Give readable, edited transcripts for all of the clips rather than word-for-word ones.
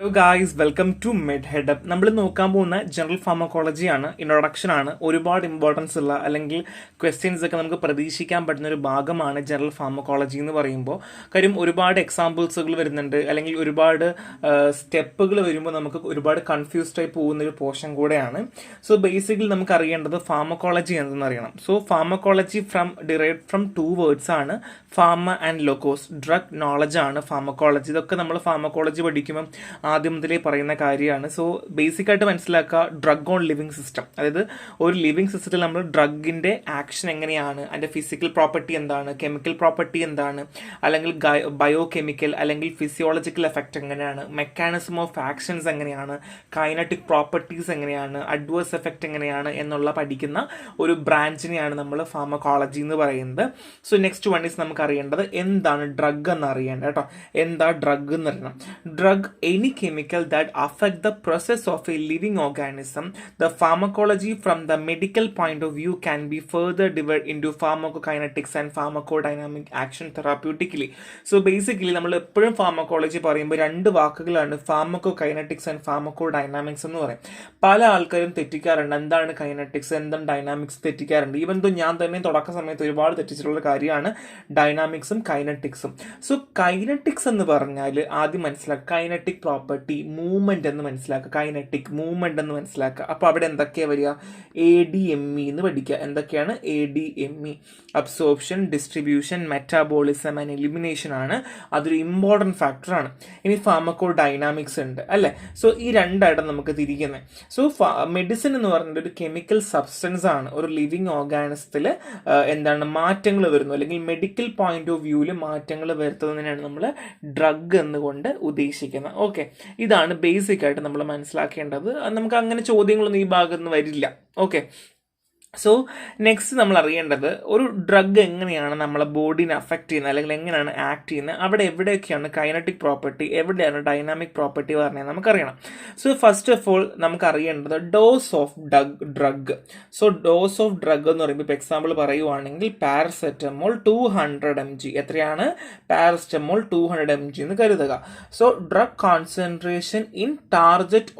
Hello guys, welcome to Med Head. നമ്മൾ നോക്കാൻ പോകുന്ന ജനറൽ ഫാർമക്കോളജി ആണ്, ഇൻട്രൊഡക്ഷൻ ആണ്. ഒരുപാട് ഇമ്പോർട്ടൻസ് ഉള്ള അല്ലെങ്കിൽ ക്വസ്റ്റ്യൻസ് ഒക്കെ നമുക്ക് പ്രതീക്ഷിക്കാൻ പറ്റുന്ന ഒരു ഭാഗമാണ് ജനറൽ ഫാർമക്കോളജി എന്ന് പറയുമ്പോൾ. കാര്യം ഒരുപാട് എക്സാമ്പിൾസുകൾ വരുന്നുണ്ട്, അല്ലെങ്കിൽ ഒരുപാട് സ്റ്റെപ്പുകൾ വരുമ്പോൾ നമുക്ക് ഒരുപാട് കൺഫ്യൂസ്ഡ് ആയി പോകുന്ന ഒരു പോർഷൻ കൂടെയാണ്. സോ ബേസിക്കലി നമുക്ക് അറിയേണ്ടത് ഫാർമക്കോളജി എന്തെന്ന് അറിയണം. So pharmacology derived from two words ആണ്, ഫാർമ ആൻഡ് ലോക്കോസ്. ഡ്രഗ് നോളജ് ആണ് ഫാർമക്കോളജി. ഇതൊക്കെ നമ്മൾ ഫാർമക്കോളജി പഠിക്കുമ്പോൾ ആദ്യം മുതലേ പറയുന്ന കാര്യമാണ്. സോ ബേസിക് ആയിട്ട് മനസ്സിലാക്കുക, ഡ്രഗ് ഓൺ ലിവിങ് സിസ്റ്റം. അതായത് ഒരു ലിവിങ് സിസ്റ്റത്തിൽ നമ്മൾ ഡ്രഗിന്റെ ആക്ഷൻ എങ്ങനെയാണ്, അതിന്റെ ഫിസിക്കൽ പ്രോപ്പർട്ടി എന്താണ്, കെമിക്കൽ പ്രോപ്പർട്ടി എന്താണ്, അല്ലെങ്കിൽ ബയോ കെമിക്കൽ അല്ലെങ്കിൽ ഫിസിയോളജിക്കൽ എഫക്റ്റ് എങ്ങനെയാണ്, മെക്കാനിസം ഓഫ് ആക്ഷൻസ് എങ്ങനെയാണ്, കൈനറ്റിക് പ്രോപ്പർട്ടീസ് എങ്ങനെയാണ്, അഡ്വേഴ്സ് എഫക്റ്റ് എങ്ങനെയാണ് എന്നുള്ള പഠിക്കുന്ന ഒരു ബ്രാഞ്ചിനെയാണ് നമ്മൾ ഫാർമക്കോളജി എന്ന് പറയുന്നത്. സോ നെക്സ്റ്റ് വൺ ഈസ് നമുക്ക് അറിയേണ്ടത് എന്താണ് ഡ്രഗ് എന്ന് അറിയേണ്ടത് കേട്ടോ. എന്താ ഡ്രഗ് എന്ന് അറിയണം. Drug any chemical that affect the process of a living organism. The pharmacology from the medical point of view can be further divided into pharmacokinetics and pharmacodynamic action therapeutically. So basically നമ്മൾ എപ്പോഴും pharmacology പറയുമ്പോൾ രണ്ട് വാക്കുകളാണ്, pharmacokinetics and ഫാർമക്കോഡൈനാമിക്സ് എന്ന് പറയും. പല ആൾക്കാരും തെറ്റിക്കാറുണ്ട്, എന്താണ് കൈനറ്റിക്സ് എന്താണ് ഡൈനാമിക്സ് തെറ്റിക്കാറുണ്ട്. ഈവൻ ദോ ഞാൻ തന്നെ തുടക്ക സമയത്ത് ഒരുപാട് തെറ്റിച്ചിട്ടുള്ള കാര്യമാണ് ഡൈനാമിക്സും കൈനറ്റിക്സും. സോ കൈനറ്റിക്സ് എന്ന് പറഞ്ഞാൽ ആദ്യം മനസ്സിലാക്കുക, കൈനറ്റിക് പ്രോപ്പർട്ടി മൂവ്മെന്റ് എന്ന് മനസ്സിലാക്കുക, കൈനറ്റിക് മൂവ്മെന്റ് എന്ന് മനസ്സിലാക്കുക. അപ്പോൾ അവിടെ എന്തൊക്കെയാണ് വരിക? ADME എന്ന് പഠിക്കുക. എന്തൊക്കെയാണ് ADME? Absorption, distribution, metabolism and elimination ആണ്. അതൊരു ഇമ്പോർട്ടൻറ്റ് ഫാക്ടറാണ്. ഇനി ഫാർമക്കോ ഡൈനാമിക്സ് ഉണ്ട് അല്ലേ. സോ ഈ രണ്ടായിട്ട് നമുക്ക് തിരിക്കുന്നത്. സോ മെഡിസിൻ എന്ന് പറയുന്നത് ഒരു കെമിക്കൽ സബ്സ്റ്റൻസ് ആണ്. ഒരു ലിവിങ് ഓർഗാനിസത്തിൽ എന്താണ് മാറ്റങ്ങൾ വരുന്നു, അല്ലെങ്കിൽ മെഡിക്കൽ പോയിന്റ് ഓഫ് വ്യൂവിൽ മാറ്റങ്ങൾ വരുത്തുന്നതിനാണ് നമ്മൾ ഡ്രഗ് എന്നുകൊണ്ട് ഉദ്ദേശിക്കുന്നത്. ഓക്കെ, ഇതാണ് ബേസിക് ആയിട്ട് നമ്മൾ മനസ്സിലാക്കേണ്ടത്. നമുക്ക് അങ്ങനെ ചോദ്യങ്ങളൊന്നും ഈ ഭാഗത്ത് നിന്ന് വരില്ല. ഓക്കെ, സോ നെക്സ്റ്റ് നമ്മൾ അറിയേണ്ടത് ഒരു ഡ്രഗ് എങ്ങനെയാണ് നമ്മളെ ബോഡീനെ അഫക്റ്റ് ചെയ്യുന്നത്, അല്ലെങ്കിൽ എങ്ങനെയാണ് ആക്ട് ചെയ്യുന്നത്, അവിടെ എവിടെയൊക്കെയാണ് കൈനറ്റിക് പ്രോപ്പർട്ടി, എവിടെയാണ് ഡൈനാമിക് പ്രോപ്പർട്ടി പറഞ്ഞത് നമുക്കറിയണം. സോ ഫസ്റ്റ് ഓഫ് ഓൾ നമുക്ക് അറിയേണ്ടത് dose of drug. So dose of drug എന്ന് പറയുമ്പോൾ ഇപ്പോൾ എക്സാമ്പിൾ പറയുവാണെങ്കിൽ പാരസെറ്റമോൾ 200 mg. എത്രയാണ്? പാരസെറ്റമോൾ 200 mg എന്ന് കരുതുക. So drug concentration in target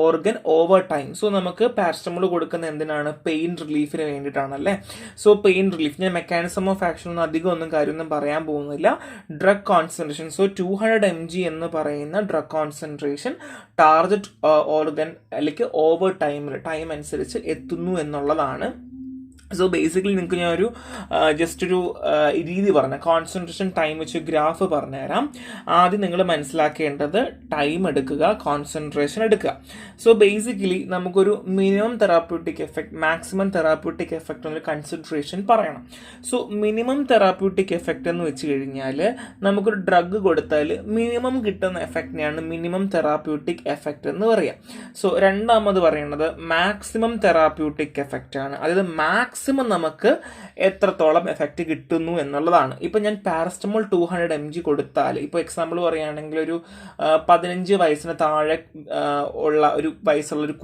organ over time. So നമുക്ക് പാരസെറ്റമോൾ കൊടുക്കുന്ന എന്തിനാണ്? പെയിൻ റിലീഫിന് വേണ്ടിയിട്ടാണല്ലേ. സോ പെയിൻ റിലീഫ്, ഞാൻ മെക്കാനിസം ഓഫ് ആക്ഷൻ ഒന്നും അധികം ഒന്നും കാര്യമൊന്നും പറയാൻ പോകുന്നില്ല. ഡ്രഗ് കോൺസെൻട്രേഷൻ, സോ 200 mg എന്ന് പറയുന്ന ഡ്രഗ് കോൺസെൻട്രേഷൻ ടാർഗറ്റ് ഓർഗൻ അല്ലെങ്കിൽ ഓവർ ടൈം അനുസരിച്ച് എത്തുന്നു എന്നുള്ളതാണ്. സോ ബേസിക്കലി നിങ്ങൾക്ക് ഞാനൊരു ജസ്റ്റ് ഒരു രീതി പറഞ്ഞ കോൺസെൻട്രേഷൻ ടൈം വെച്ച് ഗ്രാഫ് പറഞ്ഞുതരാം. ആദ്യം നിങ്ങൾ മനസ്സിലാക്കേണ്ടത് ടൈം എടുക്കുക, കോൺസെൻട്രേഷൻ എടുക്കുക. സോ ബേസിക്കലി നമുക്കൊരു minimum therapeutic effect, maximum therapeutic effect എന്നൊരു കൺസിഡറേഷൻ പറയണം. സോ മിനിമം തെറാപ്യൂട്ടിക് എഫക്ട് എന്ന് വെച്ച് കഴിഞ്ഞാൽ നമുക്കൊരു ഡ്രഗ് കൊടുത്താൽ മിനിമം കിട്ടുന്ന എഫക്റ്റിനെയാണ് മിനിമം തെറാപ്യൂട്ടിക് എഫക്ട് എന്ന് പറയാം. സോ രണ്ടാമത് പറയുന്നത് മാക്സിമം തെറാപ്യൂട്ടിക് എഫക്റ്റ് ആണ്. അതായത് മാക്സിമം നമുക്ക് എത്രത്തോളം എഫക്റ്റ് കിട്ടുന്നു എന്നുള്ളതാണ്. ഇപ്പം ഞാൻ പാരസെറ്റമോൾ 200 mg കൊടുത്താൽ, ഇപ്പോൾ എക്സാമ്പിൾ പറയുകയാണെങ്കിൽ ഒരു 15 വയസ്സിന് താഴെ ഉള്ള ഒരു വയസ്സുള്ള ഒരു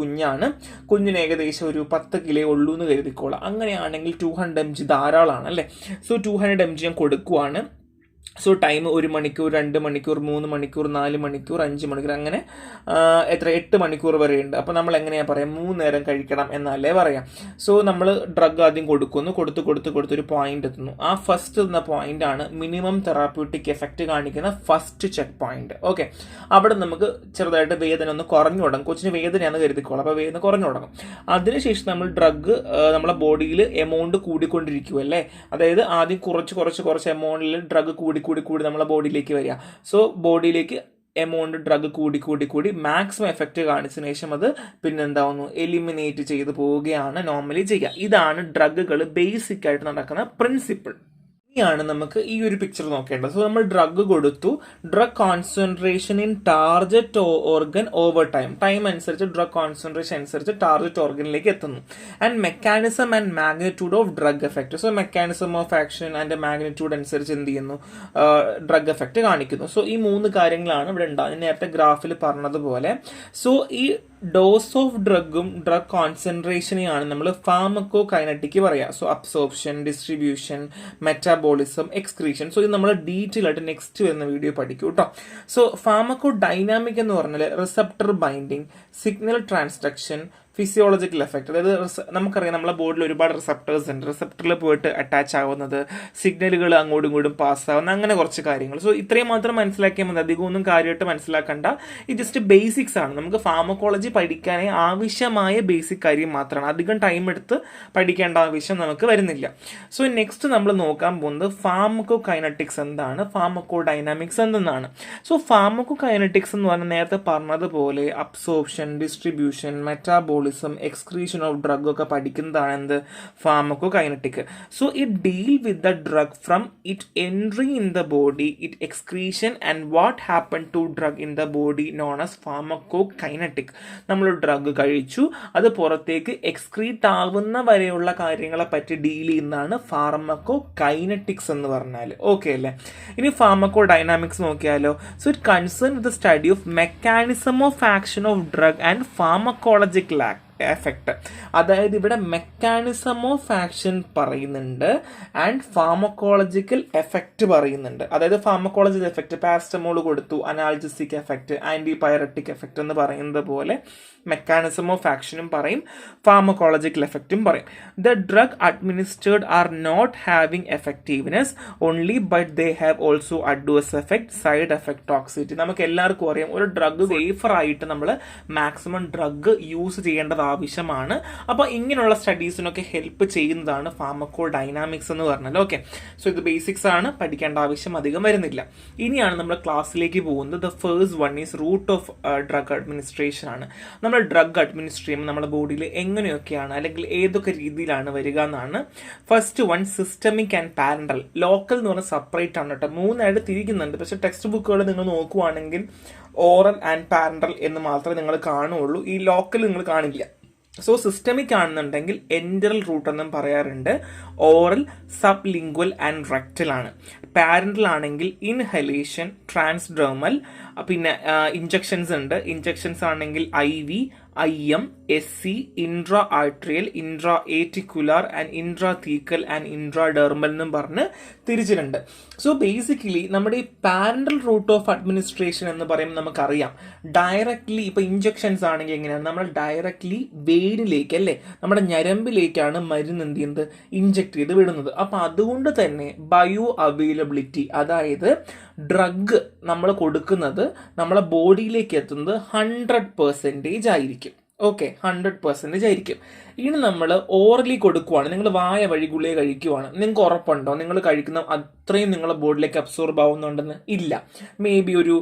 കുഞ്ഞിന് ഏകദേശം ഒരു 10 കിലോ ഉള്ളൂ എന്ന് കരുതിക്കോളാം. അങ്ങനെയാണെങ്കിൽ 200 mg ധാരാളമാണ് അല്ലേ. സോ 200 mg ഞാൻ കൊടുക്കുവാണ്. സോ ടൈം 1 മണിക്കൂർ, 2 മണിക്കൂർ, 3 മണിക്കൂർ, 4 മണിക്കൂർ, 5 മണിക്കൂർ, അങ്ങനെ 8 മണിക്കൂർ വരെയുണ്ട്. അപ്പോൾ നമ്മൾ എങ്ങനെയാ പറയാം? 3 നേരം കഴിക്കണം എന്നല്ലേ പറയാം. സോ നമ്മൾ ഡ്രഗ് ആദ്യം കൊടുത്ത് ഒരു പോയിന്റ് എത്തുന്നു. ആ ഫസ്റ്റ് എന്ന പോയിന്റ് ആണ് മിനിമം തെറാപ്യൂട്ടിക് എഫക്റ്റ് കാണിക്കുന്ന ഫസ്റ്റ് ചെക്ക് പോയിന്റ്. ഓക്കെ, അവിടെ നമുക്ക് ചെറുതായിട്ട് വേദന ഒന്ന് കുറഞ്ഞു തുടങ്ങും. കൊച്ചിന് വേദനയാണെന്ന് കരുതിക്കോളാം, അപ്പോൾ വേദന കുറഞ്ഞു തുടങ്ങും. അതിനുശേഷം നമ്മൾ ഡ്രഗ് നമ്മളെ ബോഡിയിൽ എമൗണ്ട് കൂടിക്കൊണ്ടിരിക്കുമല്ലേ. അതായത് ആദ്യം കുറച്ച് എമൗണ്ടിൽ ഡ്രഗ് കൂടി നമ്മളെ ബോഡിയിലേക്ക് വരിക. സോ ബോഡിയിലേക്ക് എമൗണ്ട് ഡ്രഗ് കൂടി മാക്സിമം എഫക്റ്റ് കാണിച്ചതിന് ശേഷം അത് പിന്നെന്താവുന്നു? എലിമിനേറ്റ് ചെയ്ത് പോവുകയാണ് നോർമലി ചെയ്യുക. ഇതാണ് ഡ്രഗുകൾ ബേസിക് ആയിട്ട് നടക്കുന്ന പ്രിൻസിപ്പിൾ. ാണ് നമുക്ക് ഈ ഒരു പിക്ചർ നോക്കേണ്ടത്. സോ നമ്മൾ ഡ്രഗ് കൊടുത്തു, drug concentration in target organ over time അനുസരിച്ച് ഡ്രഗ് കോൺസെൻട്രേഷൻ അനുസരിച്ച് ടാർഗറ്റ് ഓർഗനിലേക്ക് എത്തുന്നു. And mechanism and magnitude of drug effect. So mechanism of action and magnitude അനുസരിച്ച് എന്ത് ചെയ്യുന്നു? ഡ്രഗ് എഫക്ട് കാണിക്കുന്നു. സോ ഈ 3 കാര്യങ്ങളാണ് ഇവിടെ ഉണ്ടാകുന്നത്, നേരത്തെ ഗ്രാഫിൽ പറഞ്ഞതുപോലെ. സോ ഈ ഡോസ് ഓഫ് ഡ്രഗും ഡ്രഗ് കോൺസെൻട്രേഷനെയാണ് നമ്മൾ ഫാർമക്കോ കൈനറ്റിക് പറയുക. So absorption, distribution, metabolism, excretion. So ഇത് നമ്മൾ ഡീറ്റെയിൽ ആയിട്ട് നെക്സ്റ്റ് വരുന്ന വീഡിയോ പഠിക്കും കേട്ടോ. സോ ഫാർമക്കോ ഡൈനാമിക് എന്ന് പറഞ്ഞാൽ receptor binding, signal transduction, physiological effect. അതായത് നമുക്കറിയാം നമ്മളെ ബോഡിയിൽ ഒരുപാട് റിസപ്റ്റേഴ്സ് ഉണ്ട്. റിസപ്റ്ററിൽ പോയിട്ട് അറ്റാച്ച് ആവുന്നത്, സിഗ്നലുകൾ അങ്ങോട്ടും ഇങ്ങോട്ടും പാസ്സാവുന്ന, അങ്ങനെ കുറച്ച് കാര്യങ്ങൾ. സോ ഇത്രയും മാത്രം മനസ്സിലാക്കിയാൽ മതി, അധികം ഒന്നും കാര്യമായിട്ട് മനസ്സിലാക്കണ്ട. ഇത് ജസ്റ്റ് ബേസിക്സ് ആണ്. നമുക്ക് ഫാർമക്കോളജി പഠിക്കാനായി ആവശ്യമായ ബേസിക് കാര്യം മാത്രമാണ്. അധികം ടൈം എടുത്ത് പഠിക്കേണ്ട ആവശ്യം നമുക്ക് വരുന്നില്ല. സോ നെക്സ്റ്റ് നമ്മൾ നോക്കാൻ പോകുന്നത് ഫാർമക്കോ കൈനറ്റിക്സ് എന്താണ്, ഫാർമക്കോ ഡൈനാമിക്സ് എന്തെന്നാണ്. സോ ഫാർമക്കോ കൈനറ്റിക്സ് എന്ന് പറഞ്ഞാൽ നേരത്തെ പറഞ്ഞതുപോലെ absorption, distribution, metabolism, excretion of drug ഒക്കെ പഠിക്കുന്നതാണ് എന്ത്, pharmacokinetic. So it deal with the drug from it entry in the body, it excretion and what happen to drug in the body known as pharmacokinetic. നമ്മൾ drug കഴിച്ചു, അത് പുറത്തേക്ക് excrete ആവുന്ന വരെയുള്ള കാര്യങ്ങളെ പറ്റി ഡീൽ ചെയ്യുന്നതാണ് pharmaco kinetics എന്ന് പറഞ്ഞാൽ. ഓക്കെ അല്ലേ? ഇനി ഫാർമക്കോ ഡൈനാമിക്സ് നോക്കിയാലോ. So it concern with the study of mechanism of action of drug and pharmacological effect. അതായത് ഇവിടെ മെക്കാനിസം ഓഫ് ആക്ഷൻ പറയുന്നുണ്ട് ആൻഡ് ഫാർമക്കോളജിക്കൽ എഫക്റ്റ് പറയുന്നുണ്ട്. അതായത് ഫാർമക്കോളജിക്കൽ എഫക്റ്റ്, പാരസ്റ്റമോൾ കൊടുത്തു, അനാൽജസിക് എഫക്റ്റ്, ആന്റിപൈററ്റിക് എഫക്റ്റ് എന്ന് പറയുന്നത് പോലെ മെക്കാനിസം ഓഫ് ആക്ഷനും പറയും, ഫാർമക്കോളജിക്കൽ എഫക്റ്റും പറയും. The drug administered are not having effectiveness only but they have also adverse effect, side effect, toxicity. നമുക്ക് എല്ലാവർക്കും അറിയാം ഒരു ഡ്രഗ് സേഫർ ആയിട്ട് നമ്മൾ മാക്സിമം ഡ്രഗ് യൂസ് ചെയ്യേണ്ടത് ആവശ്യമാണ്. അപ്പോൾ ഇങ്ങനെയുള്ള സ്റ്റഡീസിനൊക്കെ ഹെൽപ്പ് ചെയ്യുന്നതാണ് ഫാർമക്കോ ഡൈനാമിക്സ് എന്ന് പറഞ്ഞാൽ. ഓക്കെ, സോ ഇത് ബേസിക്സ് ആണ്, പഠിക്കേണ്ട ആവശ്യം അധികം വരുന്നില്ല. ഇനിയാണ് നമ്മൾ ക്ലാസ്സിലേക്ക് പോകുന്നത്. The first one is route of drug administration ആണ്. നമ്മൾ ഡ്രഗ് അഡ്മിനിസ്ട്രേറ്റ് ചെയ്യുമ്പോൾ നമ്മുടെ ബോഡിയിൽ എങ്ങനെയൊക്കെയാണ് അല്ലെങ്കിൽ ഏതൊക്കെ രീതിയിലാണ് വരിക എന്നാണ്. First one systemic and parental. Local എന്ന് പറഞ്ഞാൽ സെപ്പറേറ്റ് ആണ് കേട്ടോ, മൂന്നായിട്ട് തിരിക്കുന്നുണ്ട്. പക്ഷെ ടെക്സ്റ്റ് ബുക്കുകൾ നിങ്ങൾ നോക്കുവാണെങ്കിൽ ഓറൽ ആൻഡ് പാരന്റൽ എന്ന് മാത്രമേ നിങ്ങൾ കാണുകയുള്ളൂ, ഈ ലോക്കൽ നിങ്ങൾ കാണില്ല. സോ സിസ്റ്റമിക് ആണെന്നുണ്ടെങ്കിൽ എൻഡറൽ റൂട്ട് എന്നും പറയാറുണ്ട്. Oral, sublingual and rectal ആണ്. പാരന്റൽ ആണെങ്കിൽ ഇൻഹലേഷൻ, ട്രാൻസ്ഡെർമൽ, പിന്നെ ഇഞ്ചക്ഷൻസ് ഉണ്ട്. ഇഞ്ചക്ഷൻസ് ആണെങ്കിൽ IV, IM, SC, intra arterial, intra articular and intrathecal and intradermal എന്നും പറഞ്ഞ് തിരിച്ചിട്ടുണ്ട്. സോ ബേസിക്കലി നമ്മുടെ ഈ പാരന്റൽ റൂട്ട് ഓഫ് അഡ്മിനിസ്ട്രേഷൻ എന്ന് പറയുമ്പോൾ നമുക്കറിയാം ഡയറക്ട്ലി, ഇപ്പൊ ഇഞ്ചക്ഷൻസ് ആണെങ്കിൽ എങ്ങനെയാണ്, നമ്മൾ ഡയറക്ട്ലി വെയിനിലേക്ക് അല്ലേ, നമ്മുടെ ഞരമ്പിലേക്കാണ് മരുന്ന് എന്ത് ചെയ്യുന്നത്, ഇഞ്ചക്ട് ചെയ്ത് വിടുന്നത്. അപ്പൊ അതുകൊണ്ട് തന്നെ ബയോ അവൈലബിലിറ്റി, അതായത് ഡ്രഗ് നമ്മൾ കൊടുക്കുന്നത് നമ്മളെ ബോഡിയിലേക്ക് എത്തുന്നത് 100% ആയിരിക്കും. ഓക്കെ, 100% ആയിരിക്കും. ഇനി നമ്മൾ ഓറലി കൊടുക്കുവാണ്, നിങ്ങൾ വായ വഴി ഗുളിക കഴിക്കുവാണ്, നിങ്ങൾക്ക് ഉറപ്പുണ്ടോ നിങ്ങൾ കഴിക്കുന്ന അത്രയും നിങ്ങളുടെ ബോഡിയിലേക്ക് അബ്സോർബ് ആവുന്നുണ്ടെന്ന്? ഇല്ല. മേ ബി ഒരു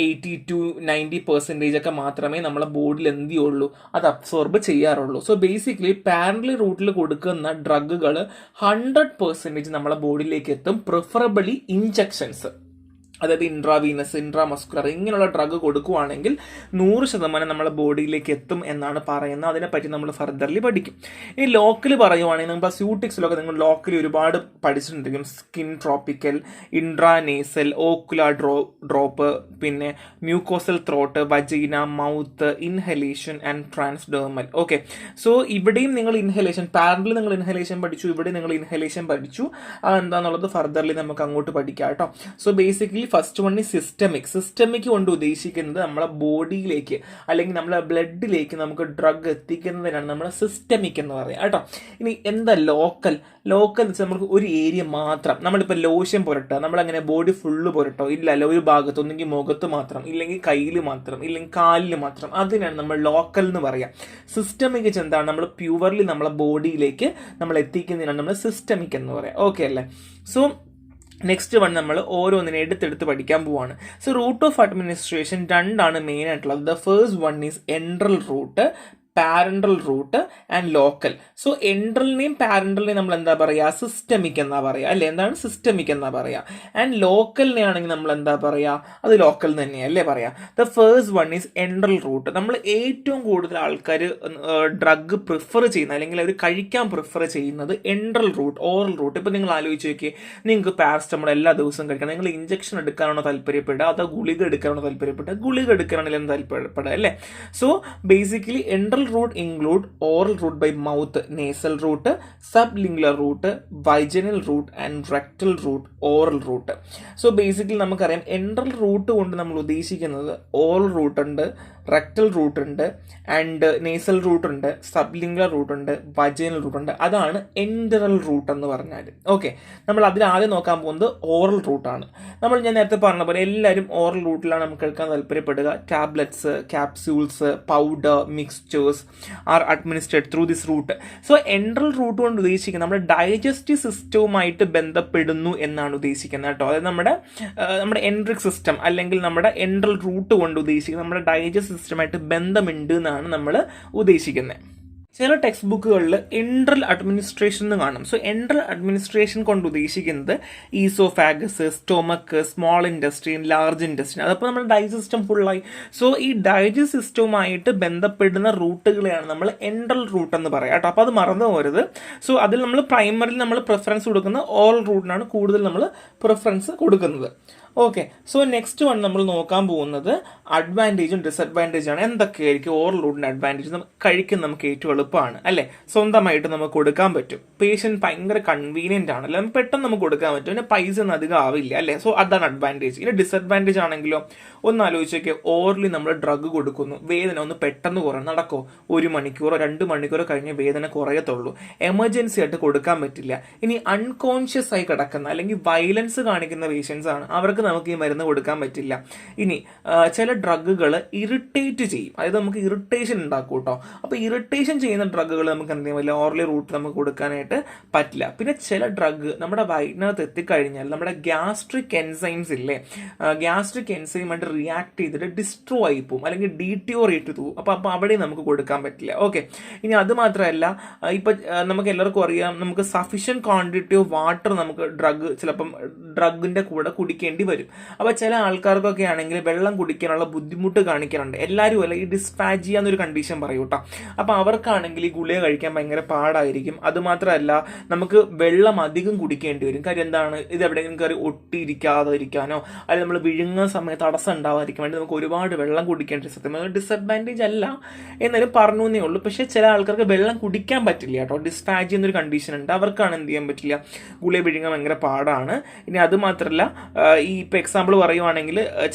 80 to 90% ഒക്കെ മാത്രമേ നമ്മളെ ബോഡിയിൽ എന്ത് ചെയ്യുള്ളൂ, അത് അബ്സോർബ് ചെയ്യാറുള്ളൂ. സോ ബേസിക്കലി പാരന്റൽ റൂട്ടിൽ കൊടുക്കുന്ന ഡ്രഗുകൾ 100% നമ്മളെ ബോഡിയിലേക്ക് എത്തും. പ്രിഫറബിളി ഇഞ്ചക്ഷൻസ്, അതായത് ഇൻട്രാവീനസ്, ഇൻട്രാമസ്കുലർ ഇങ്ങനെയുള്ള ഡ്രഗ് കൊടുക്കുവാണെങ്കിൽ 100% നമ്മളെ ബോഡിയിലേക്ക് എത്തും എന്നാണ് പറയുന്നത്. അതിനെപ്പറ്റി നമ്മൾ ഫർദർലി പഠിക്കും. ഇനി ലോക്കൽ പറയുവാണെങ്കിൽ നമ്മൾ സ്യൂട്ടിക്സിലൊക്കെ നിങ്ങൾ ലോക്കലി ഒരുപാട് പഠിച്ചിട്ടുണ്ടെങ്കിലും skin tropical, intranasal, ocular drop, പിന്നെ mucosal throat, വജീന, mouth, inhalation and transdermal. Okay, so ഇവിടെയും നിങ്ങൾ ഇൻഹലേഷൻ, പാരന്റൽ നിങ്ങൾ ഇൻഹലേഷൻ പഠിച്ചു, ഇവിടെ നിങ്ങൾ ഇൻഹലേഷൻ പഠിച്ചു. എന്താണെന്നുള്ളത് ഫർദർലി നമുക്ക് അങ്ങോട്ട് പഠിക്കാം കേട്ടോ. സോ ബേസിക്കലി ഫസ്റ്റ് വൺ ഈ സിസ്റ്റമിക്. സിസ്റ്റമിക് കൊണ്ട് ഉദ്ദേശിക്കുന്നത് നമ്മളെ ബോഡിയിലേക്ക് അല്ലെങ്കിൽ നമ്മളെ ബ്ലഡിലേക്ക് നമുക്ക് ഡ്രഗ് എത്തിക്കുന്നതിനാണ് നമ്മൾ സിസ്റ്റമിക് എന്ന് പറയുക കേട്ടോ. ഇനി എന്താ ലോക്കൽ? ലോക്കൽ എന്ന് വെച്ചാൽ നമുക്ക് ഒരു ഏരിയ മാത്രം, നമ്മളിപ്പോൾ ലോഷൻ പുരട്ടുക, നമ്മളങ്ങനെ ബോഡി ഫുള്ള് പുരട്ടോ? ഇല്ലല്ലോ, ഒരു ഭാഗത്ത്, ഒന്നെങ്കിൽ മുഖത്ത് മാത്രം, ഇല്ലെങ്കിൽ കയ്യിൽ മാത്രം, ഇല്ലെങ്കിൽ കാലിൽ മാത്രം, അതിനാണ് നമ്മൾ ലോക്കൽ എന്ന് പറയാം. സിസ്റ്റമിക് എന്താണ്, നമ്മൾ പ്യൂവർലി നമ്മളെ ബോഡിയിലേക്ക് നമ്മൾ എത്തിക്കുന്നതിനാണ് നമ്മൾ സിസ്റ്റമിക് എന്ന് പറയാം. ഓക്കെ അല്ലേ? സോ നെക്സ്റ്റ് വൺ നമ്മൾ ഓരോന്നിനെ എടുത്തെടുത്ത് പഠിക്കാൻ പോവാണ്. സോ റൂട്ട് ഓഫ് അഡ്മിനിസ്ട്രേഷൻ രണ്ടാണ് മെയിൻ ആയിട്ടുള്ളത്. The first one is enteral route, parenteral route and local. So എൻട്രലിനെയും പാരന്റലിനെയും നമ്മൾ എന്താ പറയുക, സിസ്റ്റമിക് എന്നാ പറയുക അല്ലെ, എന്താണ് സിസ്റ്റമിക് എന്നാ പറയുക. ആൻഡ് ലോക്കലിനെ ആണെങ്കിൽ നമ്മൾ എന്താ പറയുക, അത് ലോക്കൽ തന്നെയല്ലേ പറയാ. The first one is enteral route. നമ്മൾ ഏറ്റവും കൂടുതൽ ആൾക്കാർ ഡ്രഗ് പ്രിഫർ ചെയ്യുന്ന അല്ലെങ്കിൽ അവർ കഴിക്കാൻ പ്രിഫർ ചെയ്യുന്നത് എൻട്രൽ റൂട്ട്, ഓറൽ റൂട്ട്. ഇപ്പൊ നിങ്ങൾ ആലോചിച്ച് നോക്കിയേ, നിങ്ങൾക്ക് പാരസ്റ്റമോൾ എല്ലാ ദിവസവും കഴിക്കണം, നിങ്ങൾ ഇഞ്ചക്ഷൻ എടുക്കാനാണോ താല്പര്യപ്പെടുക അതോ ഗുളിക എടുക്കാനാണോ താല്പര്യപ്പെടുക, ഗുളിക എടുക്കാനാണെങ്കിലും താല്പര്യപ്പെടുക അല്ലേ. So basically enteral route include oral route by mouth, nasal route, sublingual route, vaginal route and rectal route, oral route. So basically നമുക്കറിയാം എൻട്രൽ റൂട്ട് കൊണ്ട് നമ്മൾ ഉദ്ദേശിക്കുന്നത് ഓറൽ റൂട്ട് ഉണ്ട്, റെക്ടൽ റൂട്ട് ഉണ്ട്, ആൻഡ് നേസൽ റൂട്ട് ഉണ്ട്, സബ്ലിംഗുലർ root ഉണ്ട്, vaginal root ഉണ്ട്. അതാണ് എൻട്രൽ റൂട്ട് എന്ന് പറഞ്ഞാൽ. ഓക്കെ, നമ്മൾ അതിൽ ആദ്യം നോക്കാൻ പോകുന്നത് ഓറൽ റൂട്ടാണ്. ഞാൻ നേരത്തെ പറഞ്ഞ പോലെ എല്ലാവരും ഓറൽ റൂട്ടിലാണ് നമുക്ക് എടുക്കാൻ താല്പര്യപ്പെടുക. Tablets, capsules, powder, mixtures are administrate through this route. So enteral route കൊണ്ട് ഉദ്ദേശിക്കുന്നത് നമ്മുടെ ഡൈജസ്റ്റീവ് സിസ്റ്റവുമായിട്ട് ബന്ധപ്പെടുന്നു എന്നാണ് ഉദ്ദേശിക്കുന്നത് കേട്ടോ. അതായത് നമ്മുടെ എൻട്രിക് സിസ്റ്റം അല്ലെങ്കിൽ നമ്മുടെ എൻട്രൽ റൂട്ട് കൊണ്ട് ഉദ്ദേശിക്കുന്നത് നമ്മുടെ ഡൈജസ്റ്റീവ് സിസ്റ്റമായിട്ട് ബന്ധമുണ്ട് എന്നാണ് നമ്മൾ ഉദ്ദേശിക്കുന്നത്. ചില ടെക്സ്റ്റ് ബുക്കുകളിൽ എൻട്രൽ അഡ്മിനിസ്ട്രേഷൻ എന്ന് കാണും. സോ എൻട്രൽ അഡ്മിനിസ്ട്രേഷൻ കൊണ്ട് ഉദ്ദേശിക്കുന്നത് ഈസോഫാഗസ്, സ്റ്റൊമക്ക്, സ്മോൾ ഇൻഡസ്ട്രീൻ, ലാർജ് ഇൻഡസ്ട്രീൻ. അതപ്പോൾ നമ്മുടെ ഡൈജസ്റ്റ് സിസ്റ്റം ഫുള്ളായി. സോ ഈ ഡൈജസ്റ്റ് സിസ്റ്റവുമായിട്ട് ബന്ധപ്പെടുന്ന റൂട്ടുകളെയാണ് നമ്മൾ എൻട്രൽ റൂട്ട് എന്ന് പറയാം കേട്ടോ. അപ്പോൾ അത് മറന്നു പോകരുത്. സോ അതിൽ നമ്മൾ പ്രൈമറിൽ നമ്മൾ പ്രിഫറൻസ് കൊടുക്കുന്ന ഓറൽ റൂട്ടിനാണ് കൂടുതൽ നമ്മൾ പ്രിഫറൻസ് കൊടുക്കുന്നത്. ഓക്കെ, സോ നെക്സ്റ്റ് വൺ നമ്മൾ നോക്കാൻ പോകുന്നത് അഡ്വാൻറ്റേജും ഡിസഡ്വാൻറ്റേജും ആണ്. എന്തൊക്കെയായിരിക്കും ഓറൽ റൂട്ടിൻ്റെ അഡ്വാൻറ്റേജ്? കഴിക്കാൻ നമുക്ക് ഏറ്റവും എളുപ്പമാണ് അല്ലേ, സ്വന്തമായിട്ട് നമുക്ക് കൊടുക്കാൻ പറ്റും. പേഷ്യൻറ്റ് ഭയങ്കര കൺവീനിയൻ്റ് ആണ് അല്ലേ, പെട്ടെന്ന് നമുക്ക് കൊടുക്കാൻ പറ്റും, പിന്നെ പൈസ ഒന്നും അധികം ആവില്ല അല്ലേ. സോ അതാണ് അഡ്വാൻറ്റേജ്. ഇനി ഡിസഡ്വാൻറ്റേജ് ആണെങ്കിലോ, ഒന്ന് ആലോചിച്ച് നോക്കിയാൽ ഓറലി നമ്മൾ ഡ്രഗ് കൊടുക്കുന്നു, വേദന ഒന്ന് പെട്ടെന്ന് കുറയും, നടക്കോ 1 മണിക്കൂറോ 2 മണിക്കൂറോ കഴിഞ്ഞ് വേദന കുറയത്തുള്ളൂ. എമർജൻസി ആയിട്ട് കൊടുക്കാൻ പറ്റില്ല. ഇനി അൺകോൺഷ്യസ് ആയി കിടക്കുന്ന അല്ലെങ്കിൽ വയലൻസ് കാണിക്കുന്ന പേഷ്യൻസ് ആണ്, അവർക്ക് നമുക്ക് ഈ മരുന്ന് കൊടുക്കാൻ പറ്റില്ല. ഇനി ചില ഡ്രഗുകൾ ഇറിറ്റേറ്റ് ചെയ്യും, അതായത് നമുക്ക് ഇറിറ്റേഷൻ ഉണ്ടാക്കും കേട്ടോ. അപ്പോൾ ഇറിറ്റേഷൻ ചെയ്യുന്ന ഡ്രഗുകൾ നമുക്ക് എന്ത് ചെയ്യാൻ പറ്റില്ല, ഓറലി റൂട്ട് നമുക്ക് കൊടുക്കാനായിട്ട് പറ്റില്ല. പിന്നെ ചില ഡ്രഗ് നമ്മുടെ വയറ്റിനകത്ത് എത്തിക്കഴിഞ്ഞാൽ നമ്മുടെ ഗ്യാസ്ട്രിക് എൻസൈംസ് ഇല്ലേ, ഗ്യാസ്ട്രിക് എൻസൈമായിട്ട് റിയാക്ട് ചെയ്തിട്ട് ഡിസ്ട്രോ ആയി പോകും അല്ലെങ്കിൽ ഡീറ്റിയോറേറ്റ് പോകും. അപ്പോൾ അവിടെ നമുക്ക് കൊടുക്കാൻ പറ്റില്ല. ഓക്കെ, ഇനി അത് മാത്രമല്ല, ഇപ്പം നമുക്ക് എല്ലാവർക്കും അറിയാം, നമുക്ക് സഫീഷ്യൻറ്റ് ക്വാണ്ടിറ്റി ഓഫ് വാട്ടർ നമുക്ക് ചിലപ്പം ഡ്രഗിൻ്റെ കൂടെ കുടിക്കേണ്ടി വരും. അപ്പോൾ ചില ആൾക്കാർക്കൊക്കെ ആണെങ്കിൽ വെള്ളം കുടിക്കാനുള്ള ബുദ്ധിമുട്ട് കാണിക്കാറുണ്ട്. എല്ലാവരും അല്ല, ഈ ഡിസ്പാജിയ എന്നൊരു കണ്ടീഷൻ പറയൂ കേട്ടോ. അപ്പോൾ അവർക്കാണെങ്കിൽ ഈ ഗുളിക കഴിക്കാൻ ഭയങ്കര പാടായിരിക്കും. അതുമാത്രമല്ല, നമുക്ക് വെള്ളം അധികം കുടിക്കേണ്ടി വരും. കാര്യം എന്താണ്, ഇത് എവിടെയെങ്കിലും കയറി ഒട്ടിയിരിക്കാതിരിക്കാനോ അല്ലെങ്കിൽ നമ്മൾ വിഴുങ്ങുന്ന സമയത്ത് തടസ്സം ഉണ്ടാവാതിരിക്കാൻ വേണ്ടി നമുക്ക് ഒരുപാട് വെള്ളം കുടിക്കേണ്ടി. സത്യം ഡിസഡ്വാൻറ്റേജ് അല്ല എന്നാലും പറഞ്ഞു എന്നേ ഉള്ളൂ. പക്ഷേ ചില ആൾക്കാർക്ക് വെള്ളം കുടിക്കാൻ പറ്റില്ല കേട്ടോ. ഡിസ്പാജി എന്നൊരു കണ്ടീഷൻ ഉണ്ട്, അവർക്കാണ് എന്ത് ചെയ്യാൻ പറ്റില്ല, ഗുളിക വിഴുങ്ങാൻ ഭയങ്കര പാടാണ്. ഇനി അത് മാത്രമല്ല, ഈ ഇപ്പോൾ എക്സാമ്പിൾ പറയുവാണെങ്കിൽ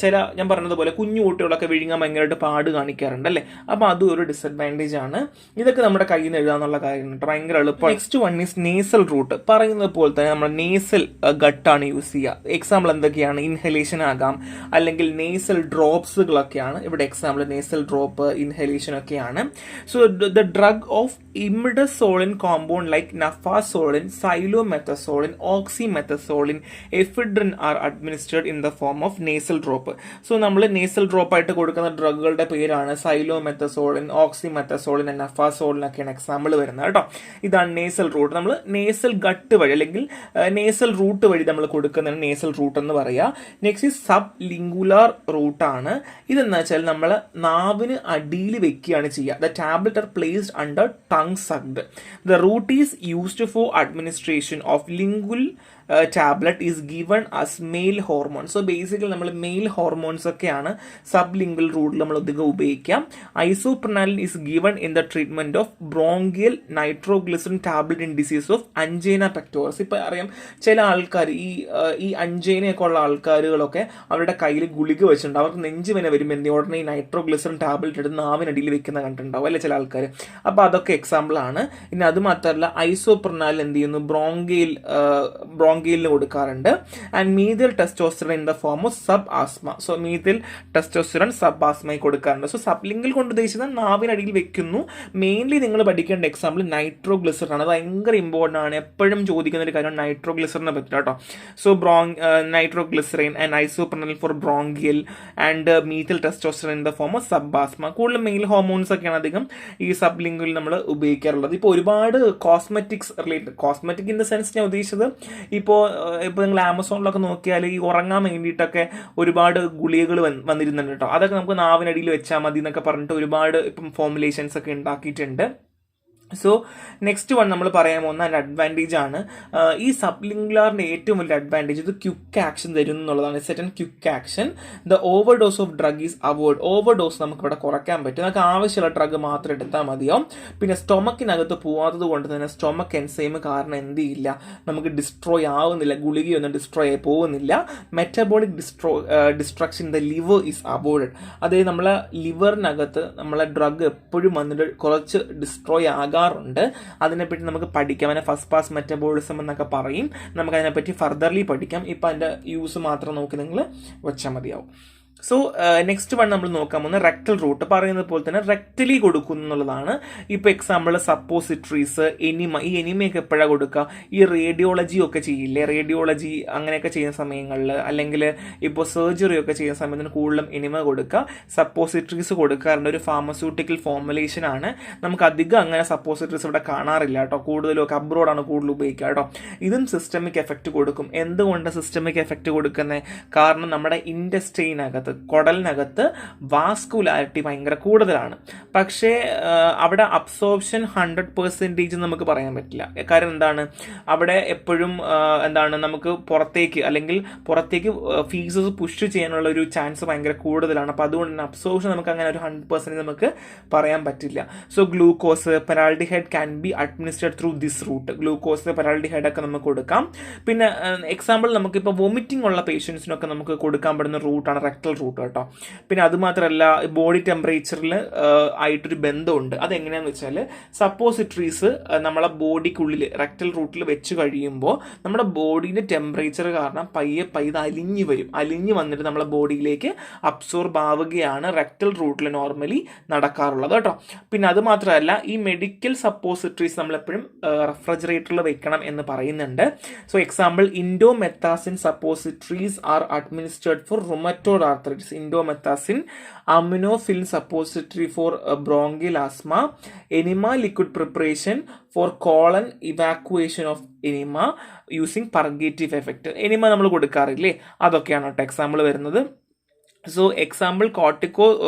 ഞാൻ പറഞ്ഞതുപോലെ കുഞ്ഞു കുട്ടികളൊക്കെ വിഴുങ്ങാൻ ഭയങ്കരമായിട്ട് പാട് കാണിക്കാറുണ്ട് അല്ലേ. അപ്പോൾ അതും ഒരു ഡിസഡ്വാൻറ്റേജ് ആണ്. ഇതൊക്കെ നമ്മുടെ കയ്യിൽ നിന്ന് എഴുതാന്നുള്ള കാര്യം ഭയങ്കര എളുപ്പം. Next one is nasal route. പറയുന്നത് പോലെ തന്നെ നമ്മൾ നേസൽ ഗട്ടാണ് യൂസ് ചെയ്യുക. എക്സാമ്പിൾ എന്തൊക്കെയാണ്, ഇൻഹലേഷൻ ആകാം, അല്ലെങ്കിൽ നേസൽ ഡ്രോപ്സുകളൊക്കെയാണ് ഇവിടെ എക്സാമ്പിൾ. നേസൽ ഡ്രോപ്പ്, ഇൻഹലേഷൻ ഒക്കെയാണ്. So the drug of imidazoline compound like naphazoline, xylometazoline, oxymetazoline, ephedrine are administered in the form of nasal drop. So നമ്മൾ നേസൽ ഡ്രോപ്പ് ആയിട്ട് കൊടുക്കുന്ന ഡ്രഗുകളുടെ പേരാണ് സൈലോമെത്തസോളിൻ, ഓക്സിമെത്തസോളിൻ, നഫാസോളിൻ ഒക്കെയാണ് എക്സാമ്പിൾ വരുന്നത് കേട്ടോ. ഇതാണ് നേസൽ റൂട്ട്. നമ്മൾ നേസൽ ഗട്ട് വഴി അല്ലെങ്കിൽ നേസൽ റൂട്ട് വഴി നമ്മൾ കൊടുക്കുന്നതാണ് നേസൽ റൂട്ട് എന്ന് പറയുക. നെക്സ്റ്റ് ഈ സബ് ലിംഗുലാർ റൂട്ടാണ്. ഇതെന്ന് വെച്ചാൽ നമ്മൾ നാവിന് അടിയിൽ വെക്കുകയാണ് ചെയ്യുക. The tablet are placed under tongue sucked. The route is used for administration of lingual tablet is given as male hormone. So basically നമ്മൾ മെയിൽ ഹോർമോൺസ് ഒക്കെയാണ് സബ് ലിംഗൽ റൂട്ടിൽ നമ്മൾ അധികം ഉപയോഗിക്കാം. Isoprenaline is given in the treatment of bronchial nitroglycerine tablet in disease of angina pectoris. ഇപ്പം അറിയാം, ചില ആൾക്കാർ ഈ അഞ്ജൈനയൊക്കെ ഉള്ള ആൾക്കാരുകളൊക്കെ അവരുടെ കയ്യിൽ ഗുളിക വെച്ചിട്ടുണ്ട്. അവർക്ക് നെഞ്ചുവേന വരുമ്പോൾ എന്ത് ഉടനെ ഈ നൈട്രോഗ്ലിസറിൻ ടാബ്ലറ്റ് എടുത്ത് നാവിനടിയിൽ വെക്കുന്ന കണ്ടിട്ടുണ്ടാവും അല്ലെ ചില ആൾക്കാർ. അപ്പോൾ അതൊക്കെ എക്സാമ്പിൾ ആണ്. ഇനി അത് മാത്രമല്ല, ഐസോപ്രനാലിൻ എന്ത് ചെയ്യുന്നു, ബ്രോങ്കിയലിന് കൊടുക്കാറുണ്ട്. And methyl testosterone testosterone in the form of sub asthma. So methyl testosterone sub ആസ്മയിൽ കൊടുക്കാറുണ്ട്. സോ സബ്ലിംഗൽ കൊണ്ട് ഉദ്ദേശിച്ചത് നാവിനടിയിൽ വെക്കുന്നു. മെയിൻലി നിങ്ങൾ പഠിക്കേണ്ട എക്സാമ്പിൾ നൈട്രോഗ്ലിസറിൻ ആണ്. അത് ഭയങ്കര ഇമ്പോർട്ടൻ്റ് ആണ്. എപ്പോഴും ചോദിക്കുന്ന ഒരു കാര്യം നൈട്രോഗ്ലിസറിനെ പറ്റില്ല കേട്ടോ. So nitroglycerine and isoprenaline for bronchial and methyl testosterone in the form of sub asthma. കൂടുതലും മെയിൽ ഹോർമോൺസ് ഒക്കെയാണ് അധികം ഈ സബ്ലിംഗുവിൽ നമ്മൾ ഉപയോഗിക്കാറുള്ളത്. ഇപ്പോൾ ഒരുപാട് cosmetics related, cosmetic in the sense ഞാൻ ഉദ്ദേശിച്ചത് ഇപ്പോൾ നിങ്ങൾ ആമസോണിലൊക്കെ നോക്കിയാൽ ഈ ഉറങ്ങാൻ വേണ്ടിയിട്ടൊക്കെ ഒരുപാട് ഗുളികകൾ വന്നിരുന്നുണ്ട് കേട്ടോ. അതൊക്കെ നമുക്ക് നാവിനടിയിൽ വെച്ചാൽ മതി എന്നൊക്കെ പറഞ്ഞിട്ട് ഒരുപാട് ഇപ്പം ഫോർമുലേഷൻസ് ഒക്കെ ഉണ്ടാക്കിയിട്ടുണ്ട്. സോ നെക്സ്റ്റ് വൺ നമ്മൾ പറയാൻ പോകുന്ന ഒരു അഡ്വാൻറ്റേജ് ആണ്. ഈ സബ്ലിംഗുലാറിൻ്റെ ഏറ്റവും വലിയ അഡ്വാൻറ്റേജ് ഇത് ക്വിക്ക് ആക്ഷൻ തരും എന്നുള്ളതാണ്. Set and quick action. The over dose of drug is avoid. Over dose നമുക്ക് ഇവിടെ കുറയ്ക്കാൻ പറ്റും. നമുക്ക് ആവശ്യമുള്ള ഡ്രഗ് മാത്രം എടുത്താൽ മതിയാവും. പിന്നെ സ്റ്റൊമക്കിനകത്ത് പോകാത്തത് കൊണ്ട് തന്നെ സ്റ്റൊമക്ക് എൻസൈം കാരണം എന്ത് ചെയ്യില്ല, നമുക്ക് ഡിസ്ട്രോയ് ആവുന്നില്ല, ഗുളികയൊന്നും ഡിസ്ട്രോയ് ആയി പോകുന്നില്ല. Metabolic destruction the liver is avoided. അതായത് നമ്മളെ ലിവറിനകത്ത് നമ്മളെ ഡ്രഗ് എപ്പോഴും വന്നിട്ട് കുറച്ച് ഡിസ്ട്രോയ് ആകാറുണ്ട്. അതിനെപ്പറ്റി നമുക്ക് പഠിക്കാം. അതിനെ ഫസ്റ്റ് പാസ് മെറ്റബോളിസം എന്നൊക്കെ പറയും. നമുക്ക് അതിനെപ്പറ്റി ഫർദർലി പഠിക്കാം. ഇപ്പം അതിൻ്റെ യൂസ് മാത്രം നോക്കി നിങ്ങൾ വെച്ചാൽ മതിയാവും. സോ നെക്സ്റ്റ് വൺ നമ്മൾ നോക്കാൻ പോകുന്ന റെക്ടൽ റൂട്ട്. പറയുന്നത് പോലെ തന്നെ റെക്ടലി കൊടുക്കുന്നു എന്നുള്ളതാണ്. ഇപ്പോൾ എക്സാമ്പിൾ സപ്പോസിറ്ററീസ്, എനിമ. ഈ എനിമയൊക്കെ എപ്പോഴാണ് കൊടുക്കുക? ഈ റേഡിയോളജി ഒക്കെ ചെയ്യില്ലേ, റേഡിയോളജി അങ്ങനെയൊക്കെ ചെയ്യുന്ന സമയങ്ങളിൽ, അല്ലെങ്കിൽ ഇപ്പോൾ സർജറി ഒക്കെ ചെയ്യുന്ന സമയത്തിന് കൂടുതലും എനിമ കൊടുക്കുക. സപ്പോസിറ്ററീസ് കൊടുക്കാറുണ്ട്. ഒരു ഫാർമസ്യൂട്ടിക്കൽ ഫോർമുലേഷൻ ആണ്. നമുക്ക് അധികം അങ്ങനെ സപ്പോസിറ്ററീസ് ഇവിടെ കാണാറില്ല കേട്ടോ. കൂടുതലും ഒക്കെ അബ്രോഡാണ് കൂടുതൽ ഉപയോഗിക്കുക കേട്ടോ. ഇതും സിസ്റ്റമിക് എഫക്റ്റ് കൊടുക്കും. എന്തുകൊണ്ട് സിസ്റ്റമിക് എഫക്റ്റ് കൊടുക്കുന്നത്? കാരണം നമ്മുടെ ഇൻഡസ്ട്രീനകത്ത്, കുടലിനകത്ത് വാസ്കുലാരിറ്റി ഭയങ്കര കൂടുതലാണ്. പക്ഷേ അവിടെ അബ്സോർപ്ഷൻ 100% നമുക്ക് പറയാൻ പറ്റില്ല. കാര്യം എന്താണ്? അവിടെ എപ്പോഴും നമുക്ക് പുറത്തേക്ക് ഫീസസ് പുഷ് ചെയ്യാനുള്ള ഒരു ചാൻസ് ഭയങ്കര കൂടുതലാണ്. അപ്പോൾ അതുകൊണ്ട് തന്നെ അബ്സോർപ്ഷൻ നമുക്ക് അങ്ങനെ ഒരു 100% നമുക്ക് പറയാൻ പറ്റില്ല. So glucose, paraldehyde can be administered through this route. Glucose, paraldehyde ഒക്കെ നമുക്ക് കൊടുക്കാം. പിന്നെ എക്സാമ്പിൾ നമുക്കിപ്പോൾ വോമിറ്റിംഗ് ഉള്ള പേഷ്യൻസിനൊക്കെ നമുക്ക് കൊടുക്കാൻ പറ്റുന്ന റൂട്ടാണ് റെക്ടൽ റൂട്ട് കേട്ടോ. പിന്നെ അതുമാത്രമല്ല ബോഡി ടെമ്പറേച്ചറിൽ ആയിട്ടൊരു ബന്ധമുണ്ട്. അതെങ്ങനെയാണെന്ന് വെച്ചാൽ സപ്പോസിറ്ററീസ് നമ്മളെ ബോഡിക്കുള്ളിൽ റെക്ടൽ റൂട്ടിൽ വെച്ച് കഴിയുമ്പോൾ നമ്മുടെ ബോഡീൻ്റെ ടെമ്പറേച്ചർ കാരണം പയ്യെ ഇത് അലിഞ്ഞ് വന്നിട്ട് നമ്മളെ ബോഡിയിലേക്ക് അബ്സോർബ് ആവുകയാണ് റെക്ടൽ റൂട്ടിൽ നോർമലി നടക്കാറുള്ളത് കേട്ടോ. പിന്നെ അതുമാത്രമല്ല ഈ മെഡിക്കൽ സപ്പോസിറ്ററീസ് നമ്മളെപ്പോഴും റെഫ്രിജറേറ്ററിൽ വെക്കണം എന്ന് പറയുന്നുണ്ട്. So example indomethacin suppositories are administered for rheumatoid arthritis. Indomethacin, Aminofilm suppository for bronchial asthma, enema liquid preparation for colon evacuation of enema using purgative effect. enema നമ്മൾ കൊടുക്കാറില്ലേ, അതൊക്കെയാണ് കേട്ടോ എക്സാമ്പിൾ വരുന്നത്. So example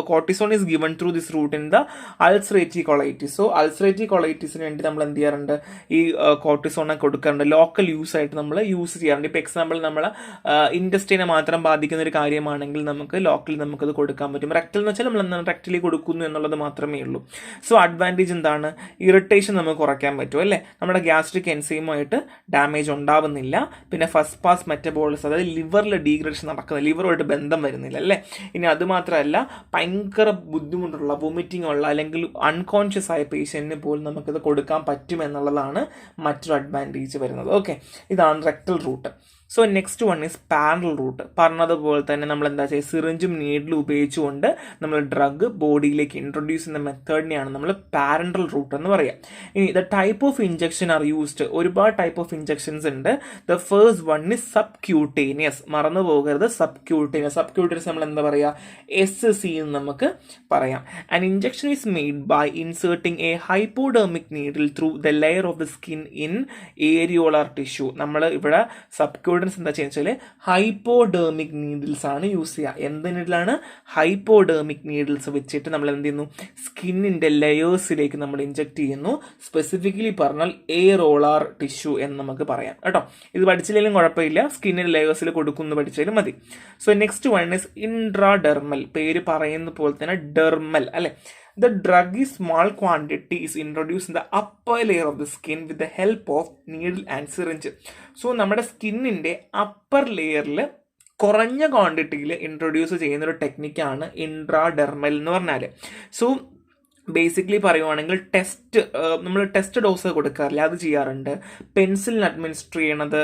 cortisone is given through this route in the ulcerative colitis. So ulcerative colitis വേണ്ടി നമ്മൾ എന്ത് ചെയ്യാറുണ്ട്? ഈ കോർട്ടിസോണെ കൊടുക്കാറുണ്ട്. ലോക്കൽ യൂസ് ആയിട്ട് നമ്മൾ യൂസ് ചെയ്യാറുണ്ട്. ഇപ്പോൾ എക്സാമ്പിൾ നമ്മൾ ഇൻഡസ്ട്രീനെ മാത്രം ബാധിക്കുന്ന ഒരു കാര്യമാണെങ്കിൽ നമുക്ക് ലോക്കലി നമുക്കത് കൊടുക്കാൻ പറ്റും. റെക്ടൽ എന്ന് വെച്ചാൽ നമ്മൾ എന്താണ് റെക്ടലി കൊടുക്കുന്നു എന്നുള്ളത് മാത്രമേ ഉള്ളൂ. സോ അഡ്വാൻറ്റേജ് എന്താണ്? ഇറിറ്റേഷൻ നമുക്ക് കുറയ്ക്കാൻ പറ്റും അല്ലേ. നമ്മുടെ ഗ്യാസ്ട്രിക് എൻസൈമുമായിട്ട് ഡാമേജ് ഉണ്ടാവുന്നില്ല. പിന്നെ ഫസ്റ്റ് പാസ് മെറ്റബോളിസം, അതായത് ലിവറിൽ ഡീഗ്രേഡേഷൻ നടക്കുന്നത്, ലിവറുമായിട്ട് ബന്ധം വരുന്നില്ല അല്ലേ. ഇനി അതുമാത്രമല്ല ഭയങ്കര ബുദ്ധിമുട്ടുള്ള വൊമിറ്റിംഗ് ഉള്ള അല്ലെങ്കിൽ അൺകോൺഷ്യസ് ആയ പേഷ്യന്റിന് പോലും നമുക്കിത് കൊടുക്കാൻ പറ്റുമെന്നുള്ളതാണ് മറ്റൊരു അഡ്വാൻറ്റേജ് വരുന്നത്. ഓക്കെ, ഇതാണ് rectal route. So next one is പാരലൽ റൂട്ട്. പറഞ്ഞതുപോലെ തന്നെ നമ്മൾ എന്താ ചെയ്യുക? സിറിഞ്ചും നീഡിലും ഉപയോഗിച്ചുകൊണ്ട് നമ്മൾ ഡ്രഗ് ബോഡിയിലേക്ക് ഇൻട്രൊഡ്യൂസ് ചെയ്യുന്ന മെത്തേഡിനെയാണ് നമ്മൾ പാരന്റൽ റൂട്ട് എന്ന് പറയുക. ഇനി the type of injection are used. ഒരുപാട് ടൈപ്പ് ഓഫ് ഇഞ്ചക്ഷൻസ് ഉണ്ട്. The first one is subcutaneous. മറന്നു പോകരുത്, സബ്ക്യൂട്ടേനിയസ്. സബ്ക്യൂട്ടേനിയസ് നമ്മൾ എന്താ പറയുക? SC എന്ന് നമുക്ക് പറയാം. An injection is made by inserting a hypodermic needle through the layer of the skin in areolar tissue. നമ്മൾ ഇവിടെ സബ്ക്യൂട്ടേനിയസ് എന്താ ചെയ്യുക? ഹൈപ്പോഡെർമിക് നീഡിൽസ് ആണ് യൂസ് ചെയ്യുക. എന്ത് നീഡിലാണ്? ഹൈപ്പോഡെർമിക് നീഡിൽസ് വെച്ചിട്ട് നമ്മൾ എന്ത് ചെയ്യുന്നു? സ്കിന്നിന്റെ ലെയേഴ്സിലേക്ക് നമ്മൾ ഇഞ്ചക്ട് ചെയ്യുന്നു. സ്പെസിഫിക്കലി പറഞ്ഞാൽ ഏറോളാർ ടിഷ്യൂ എന്ന് നമുക്ക് പറയാം കേട്ടോ. ഇത് പഠിച്ചില്ലെങ്കിലും കുഴപ്പമില്ല, സ്കിന്നിന്റെ ലെയേഴ്സിൽ കൊടുക്കുന്നു പഠിച്ചാലും മതി. So next one is intradermal. പേര് പറയുന്ന പോലെ തന്നെ ഡെർമൽ അല്ലെ. The drug is small quantity is introduced in the upper layer of the skin with the help of needle and syringe. So നമ്മുടെ സ്കിന്നിന്റെ അപ്പർ ലെയറിൽ കുറഞ്ഞ ക്വാണ്ടിറ്റിയിൽ ഇൻട്രൊഡ്യൂസ് ചെയ്യുന്ന ഒരു ടെക്നിക്കാണ് ഇൻട്രാഡെർമൽ എന്ന് പറഞ്ഞാൽ. സോ ബേസിക്കലി പറയുവാണെങ്കിൽ നമ്മൾ ടെസ്റ്റ് ഡോസ് കൊടുക്കാറില്ല, അത് ചെയ്യാറുണ്ട്. പെൻസിലിന് അഡ്മിനിസ്റ്റർ ചെയ്യണത്,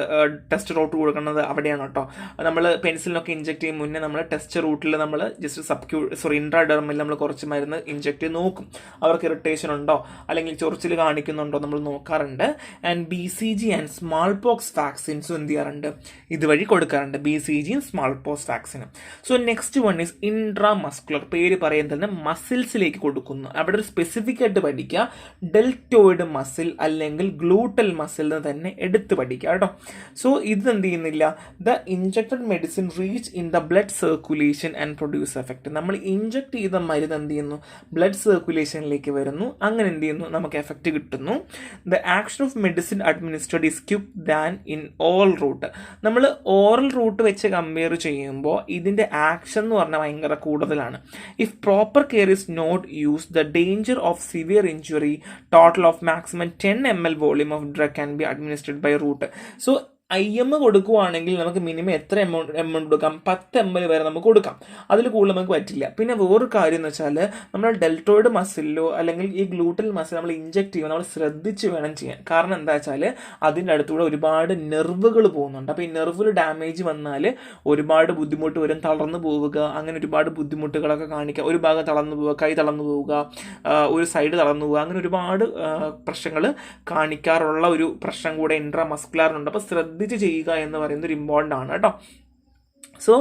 ടെസ്റ്റ് റൂട്ട് കൊടുക്കുന്നത് അവിടെയാണ് കേട്ടോ. നമ്മൾ പെൻസിലിനൊക്കെ ഇഞ്ചെക്ട് ചെയ്യും മുന്നേ നമ്മൾ ടെസ്റ്റ് റൂട്ടിൽ നമ്മൾ ജസ്റ്റ് ഇൻട്രാഡെർമിൽ നമ്മൾ കുറച്ച് മരുന്ന് ഇഞ്ചെക്ട് ചെയ്ത് നോക്കും, അവർക്ക് ഇറിറ്റേഷൻ ഉണ്ടോ അല്ലെങ്കിൽ ചൊറിച്ചിൽ കാണിക്കുന്നുണ്ടോ നമ്മൾ നോക്കാറുണ്ട്. And BCG and smallpox വാക്സിൻസും എന്ത് ചെയ്യാറുണ്ട്, ഇതുവഴി കൊടുക്കാറുണ്ട്, BCG സ്മാൾ പോക്സ് വാക്സിനും. So next one is intramuscular, പേര് പറയുന്നത് തന്നെ മസിൽസിലേക്ക് കൊടുക്കുന്നു. അവിടെ ഒരു സ്പെസിഫിക് ആയിട്ട് പഠിക്കുക, ഡെൽറ്റോയിഡ് മസിൽ അല്ലെങ്കിൽ ഗ്ലൂട്ടൽ മസിൽ എന്ന് തന്നെ എടുത്ത് പഠിക്കുക കേട്ടോ. സോ ഇത് എന്ത് ചെയ്യുന്നില്ല, the injected medicine reach in the blood circulation and produce effect. നമ്മൾ ഇൻജക്ട് ചെയ്ത മരുന്ന് എന്ത് ചെയ്യുന്നു, ബ്ലഡ് സർക്കുലേഷനിലേക്ക് വരുന്നു, അങ്ങനെ എന്ത് ചെയ്യുന്നു, നമുക്ക് എഫക്റ്റ് കിട്ടുന്നു. The action of medicine administered is quick than in oral route. നമ്മൾ ഓറൽ റൂട്ട് വെച്ച് കമ്പയർ ചെയ്യുമ്പോൾ ഇതിൻ്റെ ആക്ഷൻ എന്ന് പറഞ്ഞാൽ ഭയങ്കര കൂടുതലാണ്. If proper care is not use, the danger of severe injury, total of maximum 10 ml volume of drug can be administered by route. So IM കൊടുക്കുവാണെങ്കിൽ നമുക്ക് മിനിമം എത്ര എമൗണ്ട് കൊടുക്കാം, 10 ml വരെ നമുക്ക് കൊടുക്കാം, അതിൽ കൂടുതൽ നമുക്ക് പറ്റില്ല. പിന്നെ വേറൊരു കാര്യം എന്ന് വെച്ചാൽ നമ്മൾ ഡെൽറ്റോയിഡ് മസിലോ അല്ലെങ്കിൽ ഈ ഗ്ലൂട്ടൽ മസിൽ നമ്മൾ ഇഞ്ചെക്ട് ചെയ്യുമ്പോൾ നമ്മൾ ശ്രദ്ധിച്ച് വേണം ചെയ്യാൻ. കാരണം എന്താ വെച്ചാൽ അതിൻ്റെ അടുത്തൂടെ ഒരുപാട് നെർവുകൾ പോകുന്നുണ്ട്. അപ്പോൾ ഈ നെർവിൽ ഡാമേജ് വന്നാൽ ഒരുപാട് ബുദ്ധിമുട്ട് വരും, തളർന്നു പോവുക, അങ്ങനെ ഒരുപാട് ബുദ്ധിമുട്ടുകളൊക്കെ കാണിക്കുക. ഒരു ഭാഗം തളർന്നു പോവുക, കൈ തളർന്നു പോവുക, ഒരു സൈഡ് തളർന്നു പോവുക, അങ്ങനെ ഒരുപാട് പ്രശ്നങ്ങൾ കാണിക്കാറുള്ള ഒരു പ്രശ്നം കൂടെ ഇൻട്രാ മസ്കുലാറിനുണ്ട്. അപ്പോൾ ശ്രദ്ധിച്ച് ചെയ്യുക എന്ന് പറയുന്നത് ഒരു ഇമ്പോർട്ടൻ്റ് ആണ് കേട്ടോ. സോ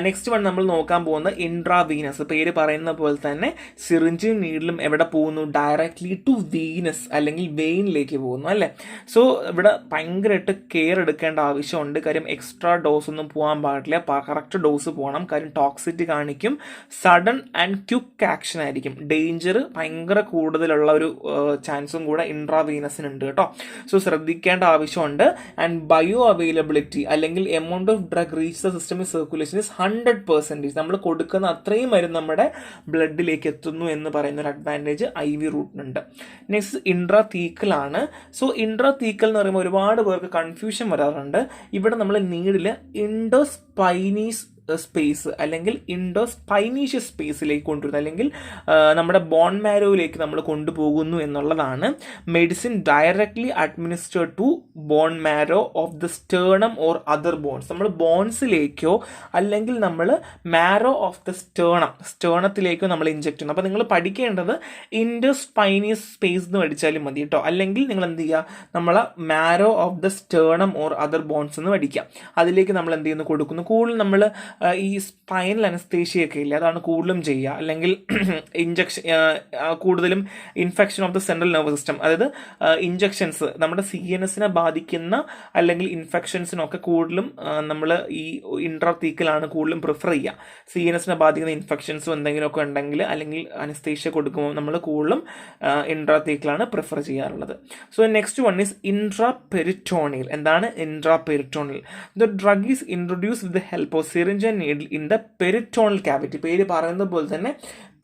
നെക്സ്റ്റ് വൺ നമ്മൾ നോക്കാൻ പോകുന്നത് ഇൻട്രാവീനസ്. പേര് പറയുന്ന പോലെ തന്നെ സിറിഞ്ചും നീഡിലും എവിടെ പോകുന്നു, ഡയറക്ട്ലി ടു വീനസ് അല്ലെങ്കിൽ വെയിനിലേക്ക് പോകുന്നു അല്ലേ. സോ ഇവിടെ ഭയങ്കരമായിട്ട് കെയർ എടുക്കേണ്ട ആവശ്യമുണ്ട്. കാര്യം എക്സ്ട്രാ ഡോസ് ഒന്നും പോകാൻ പാടില്ല, കറക്റ്റ് ഡോസ് പോകണം. കാര്യം ടോക്സിറ്റി കാണിക്കും, സഡൻ ആൻഡ് ക്വിക്ക് ആക്ഷൻ ആയിരിക്കും, ഡേഞ്ചർ ഭയങ്കര കൂടുതലുള്ള ഒരു ചാൻസും കൂടെ ഇൻട്രാവീനസിനുണ്ട് കേട്ടോ. സോ ശ്രദ്ധിക്കേണ്ട ആവശ്യമുണ്ട്. ആൻഡ് ബയോ അവൈലബിലിറ്റി അല്ലെങ്കിൽ amount of drug reach the system circulation is 100%. നമ്മൾ കൊടുക്കുന്ന അത്രയും മരുന്ന് നമ്മുടെ ബ്ലഡിലേക്ക് എത്തുന്നു എന്ന് പറയുന്ന ഒരു അഡ്വാൻറ്റേജ് IV റൂട്ടിനുണ്ട്. നെക്സ്റ്റ് ഇൻട്രാതീക്കലാണ്. സോ ഇൻട്രാതീക്കൽ എന്ന് പറയുമ്പോൾ ഒരുപാട് പേർക്ക് കൺഫ്യൂഷൻ വരാറുണ്ട്. ഇവിടെ നമ്മൾ നീഡിൽ ഇൻഡോസ്പൈനീസ് സ്പേസ് അല്ലെങ്കിൽ ഇൻഡോസ്പൈനീഷ്യസ് സ്പേസിലേക്ക് കൊണ്ടുവരുന്നത് അല്ലെങ്കിൽ നമ്മുടെ ബോൺ മാരോയിലേക്ക് നമ്മൾ കൊണ്ടുപോകുന്നു എന്നുള്ളതാണ്. Medicine directly administered to bone marrow of the sternum or other bones. നമ്മൾ ബോൺസിലേക്കോ അല്ലെങ്കിൽ നമ്മൾ മാരോ ഓഫ് ദ സ്റ്റേർണത്തിലേക്കോ നമ്മൾ ഇഞ്ചെക്ട് ചെയ്യണം. അപ്പോൾ നിങ്ങൾ പഠിക്കേണ്ടത് ഇൻഡോസ്പൈനിയസ് സ്പേസ് എന്ന് പഠിച്ചാലും മതി കേട്ടോ. അല്ലെങ്കിൽ നിങ്ങൾ എന്ത് ചെയ്യുക, നമ്മൾ marrow of the sternum or other bones എന്ന് പഠിക്കുക. അതിലേക്ക് നമ്മൾ എന്ത് ചെയ്യുന്നു, കൊടുക്കുന്നു. കൂടുതൽ നമ്മൾ ഈ സ്പൈനൽ അനസ്തേഷ്യയൊക്കെ ഇല്ല, അതാണ് കൂടുതലും ചെയ്യുക. അല്ലെങ്കിൽ ഇഞ്ചക്ഷൻ, കൂടുതലും infection of the central nervous system, അതായത് ഇഞ്ചക്ഷൻസ് നമ്മുടെ CNS ബാധിക്കുന്ന അല്ലെങ്കിൽ ഇൻഫെക്ഷൻസിനൊക്കെ കൂടുതലും നമ്മൾ ഈ ഇൻട്രാതീക്കലാണ് കൂടുതലും പ്രിഫർ ചെയ്യുക. CNS ബാധിക്കുന്ന ഇൻഫെക്ഷൻസും എന്തെങ്കിലുമൊക്കെ ഉണ്ടെങ്കിൽ അല്ലെങ്കിൽ അനസ്തേഷ്യ കൊടുക്കുമ്പോൾ നമ്മൾ കൂടുതലും ഇൻട്രാതീക്കലാണ് പ്രിഫർ ചെയ്യാറുള്ളത്. So next one is intraperitoneal. എന്താണ് intraperitoneal? The drug is introduce with the help of syringe and needle in the peritoneal cavity. പേര് പറയുന്നത് പോലെ തന്നെ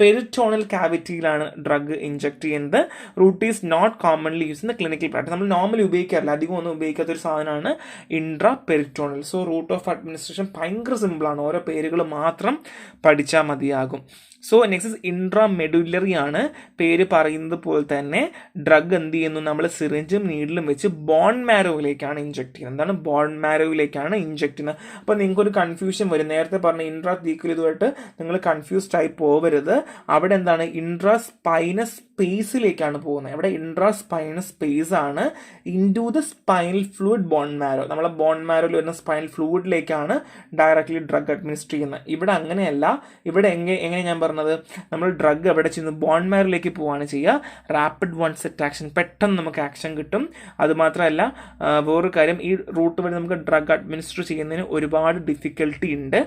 പെരിറ്റോണൽ ക്യാവിറ്റിയിലാണ് ഡ്രഗ് ഇഞ്ചെക്ട് ചെയ്യുന്നത്. Route is not commonly use in the clinical practice. നമ്മൾ normally ഉപയോഗിക്കാറില്ല, അധികം ഒന്നും ഉപയോഗിക്കാത്തൊരു സാധനമാണ് intraperitoneal. So route of administration ഭയങ്കര സിമ്പിളാണ്, ഓരോ പേരുകൾ മാത്രം പഠിച്ചാൽ മതിയാകും. സോ നെക്സ്റ്റ് ഇൻട്രാമെഡുലറി ആണ്. പേര് പറയുന്നത് പോലെ തന്നെ ഡ്രഗ് എന്ത് ചെയ്യുന്നു, നമ്മൾ സിറിഞ്ചും നീഡിലും വെച്ച് ബോൺ മാരോയിലേക്കാണ് ഇഞ്ചെക്ട് ചെയ്യുന്നത്. എന്താണ് ബോൺ മാരോയിലേക്കാണ് ഇഞ്ചെക്ട് ചെയ്യുന്നത്. അപ്പോൾ നിങ്ങൾക്കൊരു കൺഫ്യൂഷൻ വരും. നേരത്തെ പറഞ്ഞ ഇൻട്രാതീക്കൽ ഇതുമായിട്ട് നിങ്ങൾ കൺഫ്യൂസ്ഡ് ആയി പോകരുത്. അവിടെ എന്താണ് ഇൻട്രാസ്പൈനസ് സ്പേസിലേക്കാണ് പോകുന്നത്. ഇവിടെ ഇൻട്രാസ്പൈനസ് സ്പേസ് ആണ് into the spinal fluid bone marrow. നമ്മളെ ബോൺ മാരോയിൽ വരുന്ന സ്പൈനൽ ഫ്ലൂയിഡിലേക്കാണ് ഡയറക്ട്ലി ഡ്രഗ് അഡ്മിനിസ്റ്റർ ചെയ്യുന്നത്. ഇവിടെ അങ്ങനെയല്ല. ഇവിടെ എങ്ങനെ ഞാൻ പറഞ്ഞത്, നമ്മൾ ഡ്രഗ് എവിടെ ചെയ്യുന്നു, ബോൺ മാരോയിലേക്ക് പോവുകയാണ് ചെയ്യുക. റാപ്പിഡ് വൺസെറ്റ് ആക്ഷൻ, പെട്ടെന്ന് നമുക്ക് ആക്ഷൻ കിട്ടും. അതുമാത്രമല്ല വേറൊരു കാര്യം, ഈ റൂട്ട് വഴി നമുക്ക് ഡ്രഗ് അഡ്മിനിസ്റ്റർ ചെയ്യുന്നതിന് ഒരുപാട് ഡിഫിക്കൽട്ടി ഉണ്ട്.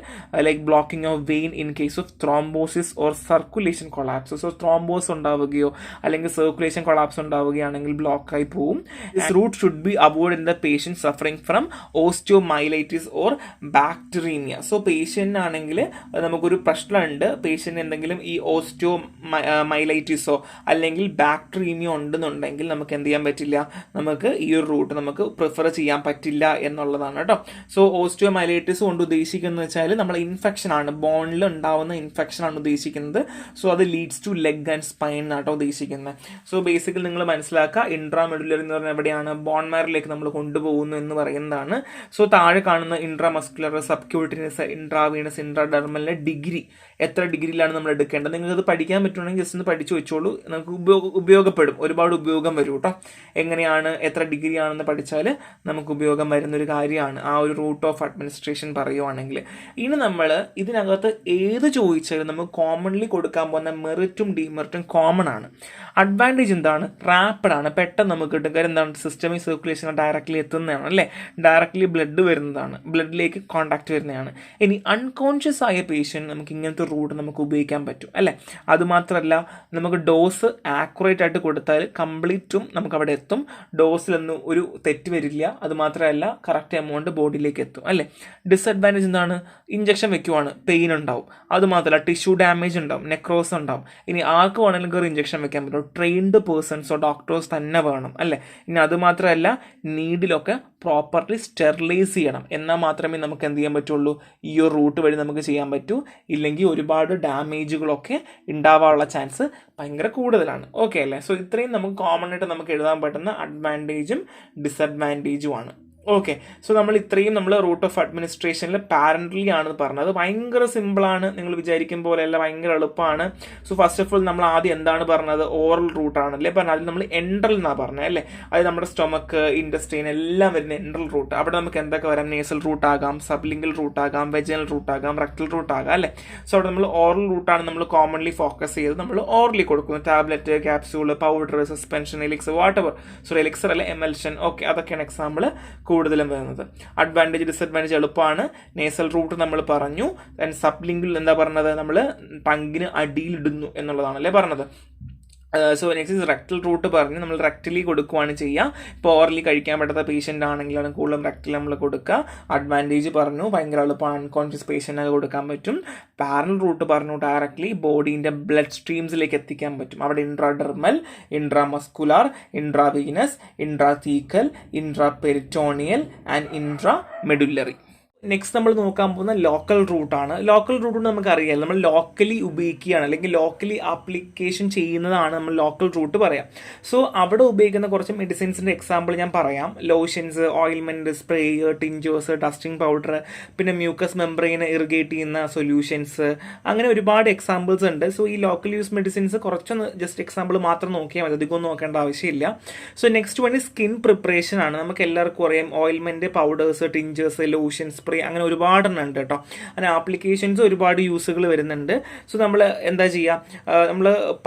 Like blocking of vein in case of thrombosis or circulation collapse. So thrombosis ഉണ്ടാവുകയോ അല്ലെങ്കിൽ സർക്കുലേഷൻ കൊളാപ്സ് ഉണ്ടാവുകയാണെങ്കിൽ ബ്ലോക്കായി പോവും. This route should be avoid in the patient suffering from osteomyelitis or bacteraemia. So പേഷ്യൻ്റാണെങ്കിൽ നമുക്കൊരു പ്രശ്നമുണ്ട്, പേഷ്യൻ്റ് എന്തെങ്കിലും ഈ ഓസ്റ്റിയോമൈലൈറ്റിസോ അല്ലെങ്കിൽ ബാക്ടീരിയമയോ ഉണ്ടെന്നുണ്ടെങ്കിൽ നമുക്ക് എന്ത് ചെയ്യാൻ പറ്റില്ല, നമുക്ക് ഈ ഒരു റൂട്ട് നമുക്ക് പ്രിഫർ ചെയ്യാൻ പറ്റില്ല എന്നുള്ളതാണ് കേട്ടോ. സോ ഓസ്റ്റിയോമൈലൈറ്റിസ് കൊണ്ട് ഉദ്ദേശിക്കുന്നത് വെച്ചാൽ നമ്മൾ ഇൻഫെക്ഷൻ ആണ്, ബോണിൽ ഉണ്ടാവുന്ന ഇൻഫെക്ഷൻ ആണ് ഉദ്ദേശിക്കുന്നത്. സോ അത് leads to leg and spine എന്നാട്ടോ ഉദ്ദേശിക്കുന്നത്. സോ ബേസിക്കലി നിങ്ങൾ മനസ്സിലാക്കുക, ഇൻട്രാമെഡുലറി എന്ന് പറഞ്ഞാൽ എവിടെയാണ്, ബോൺ മാരിലേക്ക് നമ്മൾ കൊണ്ടുപോകുന്നു എന്ന് പറയുന്നതാണ്. സോ താഴെ കാണുന്ന ഇൻട്രാമസ്കുലർ, സബ്ക്യൂട്ടിനസ്, ഇൻട്രാവീനസ്, ഇൻട്രാഡെർമലിന്റെ ഡിഗ്രി എത്ര ഡിഗ്രിയിലാണ് നമ്മൾ എടുക്കേണ്ടത്, നിങ്ങൾക്കത് പഠിക്കാൻ പറ്റുവാണെങ്കിൽ ജസ്റ്റ് ഒന്ന് പഠിച്ചു വെച്ചോളൂ, നമുക്ക് ഉപയോഗപ്പെടും, ഒരുപാട് ഉപയോഗം വരും കേട്ടോ. എങ്ങനെയാണ് എത്ര ഡിഗ്രി ആണെന്ന് പഠിച്ചാൽ നമുക്ക് ഉപയോഗം വരുന്നൊരു കാര്യമാണ് ആ ഒരു റൂട്ട് ഓഫ് അഡ്മിനിസ്ട്രേഷൻ പറയുവാണെങ്കിൽ. ഇനി നമ്മൾ ഇതിനകത്ത് ഏത് ചോദിച്ചാലും നമുക്ക് കോമൺലി കൊടുക്കാൻ പോകുന്ന മെറിറ്റും ഡിമെറിറ്റും കോമൺ ആണ്. അഡ്വാൻറ്റേജ് എന്താണ്, റാപ്പിഡ് ആണ്, പെട്ടെന്ന് നമുക്ക് കിട്ടും. കാര്യം എന്താണ്, സിസ്റ്റമിക് സർക്കുലേഷൻ ഡയറക്റ്റ്ലി എത്തുന്നതാണ് അല്ലേ, ഡയറക്റ്റ്ലി ബ്ലഡ് വരുന്നതാണ്, ബ്ലഡിലേക്ക് കോണ്ടാക്ട് വരുന്നതാണ്. ഇനി അൺകോൺഷ്യസ് ആയ പേഷ്യൻ്റ് നമുക്ക് ഇങ്ങനത്തെ റൂട്ട് നമുക്ക് ഉപയോഗിക്കാൻ പറ്റും അല്ലേ. അതുമാത്രമല്ല നമുക്ക് ഡോസ് ആക്യുറേറ്റ് ആയിട്ട് കൊടുത്താൽ കംപ്ലീറ്റും നമുക്ക് അവിടെ എത്തും, ഡോസിലൊന്നും ഒരു തെറ്റ് വരില്ല. അതുമാത്രമല്ല കറക്റ്റ് എമൗണ്ട് ബോഡിയിലേക്ക് എത്തും അല്ലേ. ഡിസഡ്വാൻറ്റേജ് എന്താണ്, ഇഞ്ചക്ഷൻ വെക്കുവാണ്, പെയിൻ ഉണ്ടാവും. അതുമാത്രമല്ല ടിഷ്യൂ ഡാമേജ് ഉണ്ടാവും, നെക്രോസ് ഉണ്ടാവും. ഇനി ആർക്ക് വേണമെങ്കിലും ഒരു ഇഞ്ചക്ഷൻ വെക്കാൻ പറ്റും, ട്രെയിൻഡ് പേഴ്സൺസോ ഡോക്ടേഴ്സ് തന്നെ വേണം അല്ലേ. ഇനി അതുമാത്രമല്ല നീഡിലൊക്കെ പ്രോപ്പർലി സ്റ്റെറിലൈസ് ചെയ്യണം, എന്നാൽ മാത്രമേ നമുക്ക് എന്ത് ചെയ്യാൻ പറ്റുള്ളൂ, ഈ ഒരു റൂട്ട് വഴി നമുക്ക് ചെയ്യാൻ പറ്റൂ. ഇല്ലെങ്കിൽ ഒരുപാട് ഡാമേജുകളൊക്കെ ഉണ്ടാവാനുള്ള ചാൻസ് ഭയങ്കര കൂടുതലാണ്. ഓക്കെ അല്ലേ. സോ ഇത്രയും നമുക്ക് കോമൺ ആയിട്ട് നമുക്ക് എഴുതാൻ പറ്റുന്ന അഡ്വാൻറ്റേജും ഡിസഡ്വാൻറ്റേജും ആണ്. ഓക്കെ. സോ നമ്മൾ ഇത്രയും നമ്മൾ റൂട്ട് ഓഫ് അഡ്മിനിസ്ട്രേഷനിൽ പാരന്റലി ആണ് പറഞ്ഞത്. ഭയങ്കര സിമ്പിളാണ്, നിങ്ങൾ വിചാരിക്കും പോലെയല്ല, ഭയങ്കര എളുപ്പമാണ്. സോ ഫസ്റ്റ് ഓഫ് ഓൾ നമ്മൾ ആദ്യം എന്താണ് പറഞ്ഞത്, ഓറൽ റൂട്ടാണ് അല്ലേ പറഞ്ഞത്. അതിൽ നമ്മൾ എൻട്രൽ എന്നാണ് പറഞ്ഞത് അല്ലേ. അത് നമ്മുടെ സ്റ്റൊമക്ക്, ഇൻഡസ്ട്രീൻ എല്ലാം വരുന്ന എൻട്രൽ റൂട്ട്. അവിടെ നമുക്ക് എന്തൊക്കെ വരാം, നേസൽ റൂട്ട് ആകാം, സബ്ലിംഗൽ റൂട്ട് ആകാം, വെജനൽ റൂട്ട് ആകാം, റെക്ടൽ റൂട്ട് ആകാം അല്ലേ. സോ അവിടെ നമ്മൾ ഓറൽ റൂട്ടാണ് നമ്മൾ കോമൺലി ഫോക്കസ് ചെയ്ത് നമ്മൾ ഓറലി കൊടുക്കുന്നു. Tablet, capsule, powder, suspension, elixir, whatever. So elixir അല്ലെ എമൽഷൻ. ഓക്കെ, അതൊക്കെയാണ് എക്സാമ്പിൾ കൂടുതലും വരുന്നത്. അഡ്വാൻറ്റേജ് ഡിസഡ്വാൻറ്റേജ് എളുപ്പമാണ്. നേസൽ റൂട്ട് നമ്മൾ പറഞ്ഞു. ദെൻ സബ്ലിംഗിൽ എന്താ പറഞ്ഞത്, നമ്മൾ ടങ്കിന് അടിയിലിടുന്നു എന്നുള്ളതാണല്ലേ പറഞ്ഞത്. സോ നെക്സ്റ്റ് റെക്ടൽ റൂട്ട് പറഞ്ഞ് നമ്മൾ റെക്ടലി കൊടുക്കുകയാണ് ചെയ്യുക. ഇപ്പോൾ ഓറലി കഴിക്കാൻ പറ്റാത്ത പേഷ്യൻ്റ് ആണെങ്കിലാണ് കൂടുതലും റെക്ടലി നമ്മൾ കൊടുക്കുക. അഡ്വാൻറ്റേജ് പറഞ്ഞു, ഭയങ്കര എളുപ്പമാണ്, അൺകോൺഷ്യസ് പേഷ്യൻ്റിനൊക്കെ കൊടുക്കാൻ പറ്റും. പാരൽ റൂട്ട് പറഞ്ഞു, ഡയറക്ട്ലി ബോഡീൻ്റെ ബ്ലഡ് സ്ട്രീംസിലേക്ക് എത്തിക്കാൻ പറ്റും. അവിടെ intradermal, intramuscular, intravenous, intrathecal, intraperitoneal and intramedullary. Next നമ്മൾ നോക്കാൻ പോകുന്ന ലോക്കൽ റൂട്ടാണ്. ലോക്കൽ റൂട്ട് നമുക്കറിയാം, നമ്മൾ ലോക്കലി ഉപയോഗിക്കുകയാണ് അല്ലെങ്കിൽ ലോക്കലി ആപ്ലിക്കേഷൻ ചെയ്യുന്നതാണ് നമ്മൾ ലോക്കൽ റൂട്ട് പറയാം. സോ അവിടെ ഉപയോഗിക്കുന്ന കുറച്ച് മെഡിസിൻസിൻ്റെ എക്സാമ്പിൾ ഞാൻ പറയാം. Lotions, ointment, spray, tinctures, dusting powder, പിന്നെ മ്യൂക്കസ് മെംബ്രെയിനെ ഇറിഗേറ്റ് ചെയ്യുന്ന സൊല്യൂഷൻസ്, അങ്ങനെ ഒരുപാട് എക്സാമ്പിൾസ് ഉണ്ട്. സോ ഈ ലോക്കൽ യൂസ് മെഡിസിൻസ് കുറച്ചൊന്ന് ജസ്റ്റ് എക്സാമ്പിൾ മാത്രം നോക്കിയാൽ മതി, അധികം നോക്കേണ്ട ആവശ്യമില്ല. So next one skin preparation ആണ്. നമുക്ക് എല്ലാവർക്കും അറിയാം, ഓയിൽമെൻറ്റ്, പൗഡേഴ്സ്, ടിഞ്ചേഴ്സ്, ലോഷൻസ്, അങ്ങനെ ഒരുപാടെണ്ണം ഉണ്ട് കേട്ടോ. അങ്ങനെ ആപ്ലിക്കേഷൻസ് ഒരുപാട് യൂസുകൾ വരുന്നുണ്ട്. സോ നമ്മൾ എന്താ ചെയ്യുക, നമ്മൾ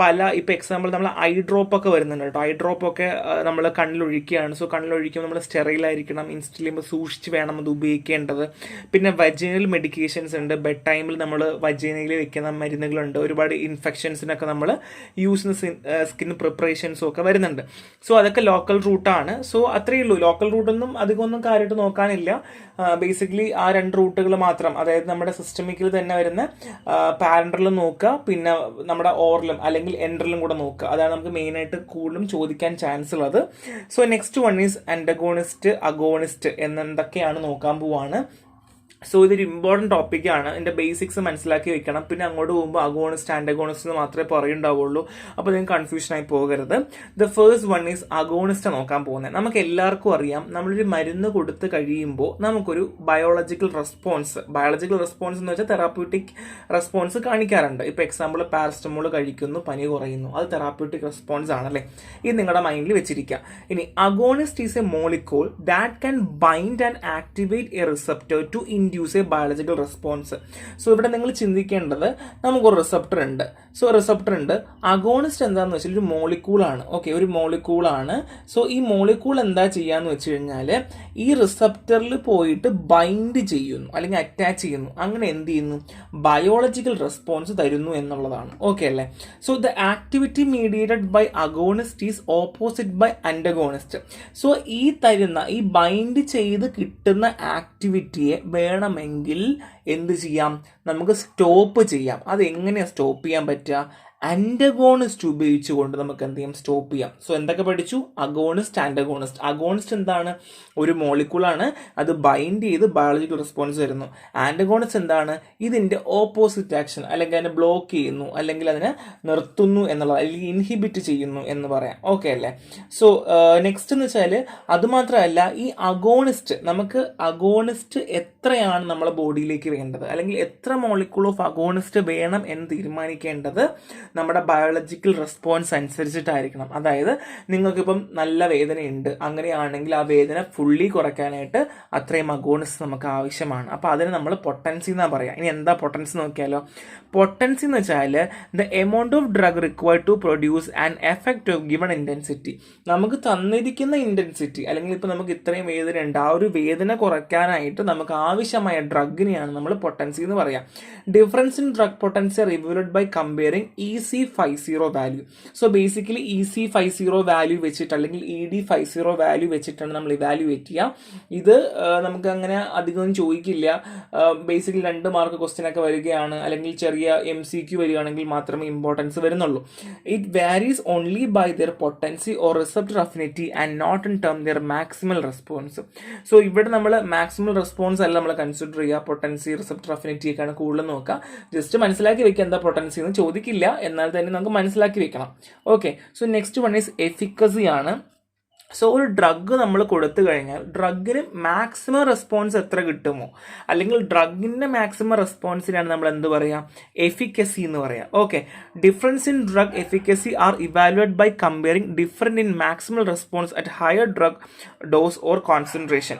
ഇപ്പോൾ എക്സാമ്പിൾ നമ്മൾ ഐ ഡ്രോപ്പ് ഒക്കെ വരുന്നുണ്ട് കേട്ടോ. ഐ ഡ്രോപ്പ് ഒക്കെ നമ്മൾ കണ്ണിലൊഴിക്കുകയാണ്. സോ കണ്ണിലൊഴിക്കുമ്പോൾ നമ്മൾ സ്റ്റെറൈലായിരിക്കണം, ഇൻസ്റ്റൽ ചെയ്യുമ്പോൾ സൂക്ഷിച്ച് വേണം അത് ഉപയോഗിക്കേണ്ടത്. പിന്നെ വജൈനൽ മെഡിക്കേഷൻസ് ഉണ്ട്, ബെഡ് ടൈമിൽ നമ്മൾ വജൈനയിൽ വെക്കുന്ന മരുന്നുകളുണ്ട്. ഒരുപാട് ഇൻഫെക്ഷൻസിനൊക്കെ നമ്മൾ യൂസ് ചെയ്യുന്ന സ്കിൻ പ്രിപ്പറേഷൻസും ഒക്കെ വരുന്നുണ്ട്. സോ അതൊക്കെ ലോക്കൽ റൂട്ടാണ്. സോ അത്രയേ ഉള്ളൂ. ലോക്കൽ റൂട്ടൊന്നും അധികമൊന്നും കാര്യമായിട്ട് നോക്കാനില്ല. ബേസിക്കലി ആ രണ്ട് റൂട്ടുകൾ മാത്രം, അതായത് നമ്മുടെ സിസ്റ്റമിക്കിൽ തന്നെ വരുന്ന പാരന്ററിലും നോക്കുക, പിന്നെ നമ്മുടെ ഓറലും അല്ലെങ്കിൽ എൻട്രലും കൂടെ നോക്കുക. അതാണ് നമുക്ക് മെയിനായിട്ട് കൂടുതലും ചോദിക്കാൻ ചാൻസ് ഉള്ളത്. So next one is antagonist, agonist എന്നെന്തൊക്കെയാണ് നോക്കാൻ പോവാണ്. സോ ഇതൊരു ഇമ്പോർട്ടൻറ്റ് ടോപ്പിക്കാണ്. ഇതിൻ്റെ ബേസിക്സ് മനസ്സിലാക്കി വെക്കണം. പിന്നെ അങ്ങോട്ട് പോകുമ്പോൾ അഗോണിസ്റ്റ്, ആൻറ്റഗോണിസ്റ്റ് എന്ന് മാത്രമേ പറയുണ്ടാവുള്ളൂ. അപ്പോൾ നിങ്ങൾക്ക് കൺഫ്യൂഷനായി പോകരുത്. The first one is agonist നോക്കാൻ പോകുന്നത്. നമുക്ക് എല്ലാവർക്കും അറിയാം, നമ്മളൊരു മരുന്ന് കൊടുത്ത് കഴിയുമ്പോൾ നമുക്കൊരു ബയോളജിക്കൽ റെസ്പോൺസ് എന്ന് വെച്ചാൽ തെറാപ്യൂട്ടിക് റെസ്പോൺസ് കാണിക്കാറുണ്ട്. ഇപ്പോൾ എക്സാമ്പിൾ പാരസ്റ്റമോൾ കഴിക്കുന്നു, പനി കുറയുന്നു, അത് തെറാപ്യൂട്ടിക് റെസ്പോൺസ് ആണല്ലേ. ഇത് നിങ്ങളുടെ മൈൻഡിൽ വെച്ചിരിക്കുക. ഇനി agonist is a molecule that can bind and activate a receptor to induce a biological response. So ഇവിടെ നിങ്ങൾ ചിന്തിക്കേണ്ടത്, നമുക്കൊരു റിസപ്റ്റർ ഉണ്ട്. സോ റിസപ്റ്റർ ഉണ്ട്. അഗോണിസ്റ്റ് എന്താണെന്ന് വെച്ചാൽ ഒരു മോളിക്യൂളാണ്. ഓക്കെ, ഒരു മോളിക്യൂളാണ്. സോ ഈ മോളിക്യൂൾ എന്താ ചെയ്യാന്ന് വെച്ച് കഴിഞ്ഞാൽ ഈ റിസപ്റ്ററിൽ പോയിട്ട് ബൈൻഡ് ചെയ്യുന്നു അല്ലെങ്കിൽ അറ്റാച്ച് ചെയ്യുന്നു. അങ്ങനെ എന്ത് ചെയ്യുന്നു? ബയോളജിക്കൽ റെസ്പോൺസ് തരുന്നു എന്നുള്ളതാണ്. ഓക്കെ അല്ലേ? So the activity mediated by agonist is opposite by antagonist. So ഈ ബൈൻഡ് ചെയ്ത് കിട്ടുന്ന ആക്ടിവിറ്റിയെ വേണമെങ്കിൽ എന്ത് ചെയ്യാം? നമുക്ക് സ്റ്റോപ്പ് ചെയ്യാം. അത് എങ്ങനെയാണ് സ്റ്റോപ്പ് ചെയ്യാൻ പറ്റുക? അന്റഗോണിസ്റ്റ് ഉപയോഗിച്ചുകൊണ്ട് നമുക്ക് എന്ത് ചെയ്യാം? സ്റ്റോപ്പ് ചെയ്യാം. സോ എന്തൊക്കെ പഠിച്ചു? Agonist, antagonist. അഗോണിസ്റ്റ് എന്താണ്? ഒരു മോളിക്യൂളാണ്, അത് ബൈൻഡ് ചെയ്ത് ബയോളജിക്കൽ റെസ്പോൺസ് വരുന്നു. ആന്റഗോണിസ്റ്റ് എന്താണ്? ഇതിന്റെ ഓപ്പോസിറ്റ് ആക്ഷൻ, അല്ലെങ്കിൽ അതിനെ ബ്ലോക്ക് ചെയ്യുന്നു, അല്ലെങ്കിൽ അതിനെ നിർത്തുന്നു എന്നുള്ളത്, അല്ലെങ്കിൽ ഇൻഹിബിറ്റ് ചെയ്യുന്നു എന്ന് പറയാം. ഓക്കെ അല്ലേ? സോ നെക്സ്റ്റ് എന്ന് വെച്ചാൽ അതുമാത്രമല്ല, ഈ അഗോണിസ്റ്റ്, നമുക്ക് അഗോണിസ്റ്റ് എത്രയാണ് നമ്മളെ ബോഡിയിലേക്ക് വേണ്ടത്, അല്ലെങ്കിൽ എത്ര മോളിക്യൂൾ ഓഫ് അഗോണിസ്റ്റ് വേണം എന്ന് തീരുമാനിക്കേണ്ടത് നമ്മുടെ ബയോളജിക്കൽ റെസ്പോൺസ് അനുസരിച്ചിട്ടായിരിക്കണം. അതായത് നിങ്ങൾക്കിപ്പം നല്ല വേദനയുണ്ട്, അങ്ങനെയാണെങ്കിൽ ആ വേദന ഫുള്ളി കുറയ്ക്കാനായിട്ട് അത്രയും അഗോണിസ്റ്റ് നമുക്ക് ആവശ്യമാണ്. അപ്പോൾ അതിന് നമ്മൾ പൊട്ടൻസി എന്നാണ് പറയുക. ഇനി എന്താ പൊട്ടൻസി നോക്കിയാലോ? പൊട്ടൻസി എന്ന് വെച്ചാൽ the amount of drug required to produce an effect of given intensity. നമുക്ക് തന്നിരിക്കുന്ന ഇൻറ്റൻസിറ്റി, അല്ലെങ്കിൽ ഇപ്പോൾ നമുക്ക് ഇത്രയും വേദന ഉണ്ട്, ആ ഒരു വേദന കുറയ്ക്കാനായിട്ട് നമുക്ക് ആവശ്യമായ ഡ്രഗിനെയാണ് നമ്മൾ പൊട്ടൻസി എന്ന് പറയാം. Difference in drug potency are evaluated by comparing EC50 value. So basically EC50 value വെച്ചിട്ട്, അല്ലെങ്കിൽ ED50 വാല്യൂ വെച്ചിട്ടാണ് നമ്മൾ ഇവാലുവേറ്റ് ചെയ്യുക. ഇത് നമുക്ക് അങ്ങനെ അധികം ചോദിക്കില്ല. ബേസിക്കലി 2 മാർക്ക് ക്വസ്റ്റ്യൻ ഒക്കെ വരികയാണ്, അല്ലെങ്കിൽ ചെറിയ MCQ വരികയാണെങ്കിൽ മാത്രമേ ഇമ്പോർട്ടൻസ് വരുന്നുള്ളൂ. It varies only by their potency or receptor affinity and not in term their maximal response. So ഇവിടെ നമ്മൾ മാക്സിമൽ റെസ്പോൺസ് അല്ല നമ്മൾ കൺസിഡർ ചെയ്യുക, പൊട്ടൻസി, റിസപ്റ്റർ അഫിനിറ്റി ഒക്കെയാണ് കൂടുതൽ നോക്കുക. ജസ്റ്റ് മനസ്സിലാക്കി വെക്കുക എന്താ പൊട്ടൻസി എന്ന്. ചോദിക്കില്ല, എന്നാൽ തന്നെ നമുക്ക് മനസ്സിലാക്കി വെക്കണം. Okay, so next one is efficacy ആണ്. സോ ഒരു ഡ്രഗ് നമ്മൾ കൊടുത്തു കഴിഞ്ഞാൽ ഡ്രഗിന് മാക്സിമം റെസ്പോൺസ് എത്ര കിട്ടുമോ, അല്ലെങ്കിൽ ഡ്രഗിൻ്റെ മാക്സിമം റെസ്പോൺസിനാണ് നമ്മൾ എന്ത് പറയുക? എഫിക്കസി എന്ന് പറയാം. Okay, difference in drug efficacy are evaluate by comparing different in maximal response at higher drug dose or concentration.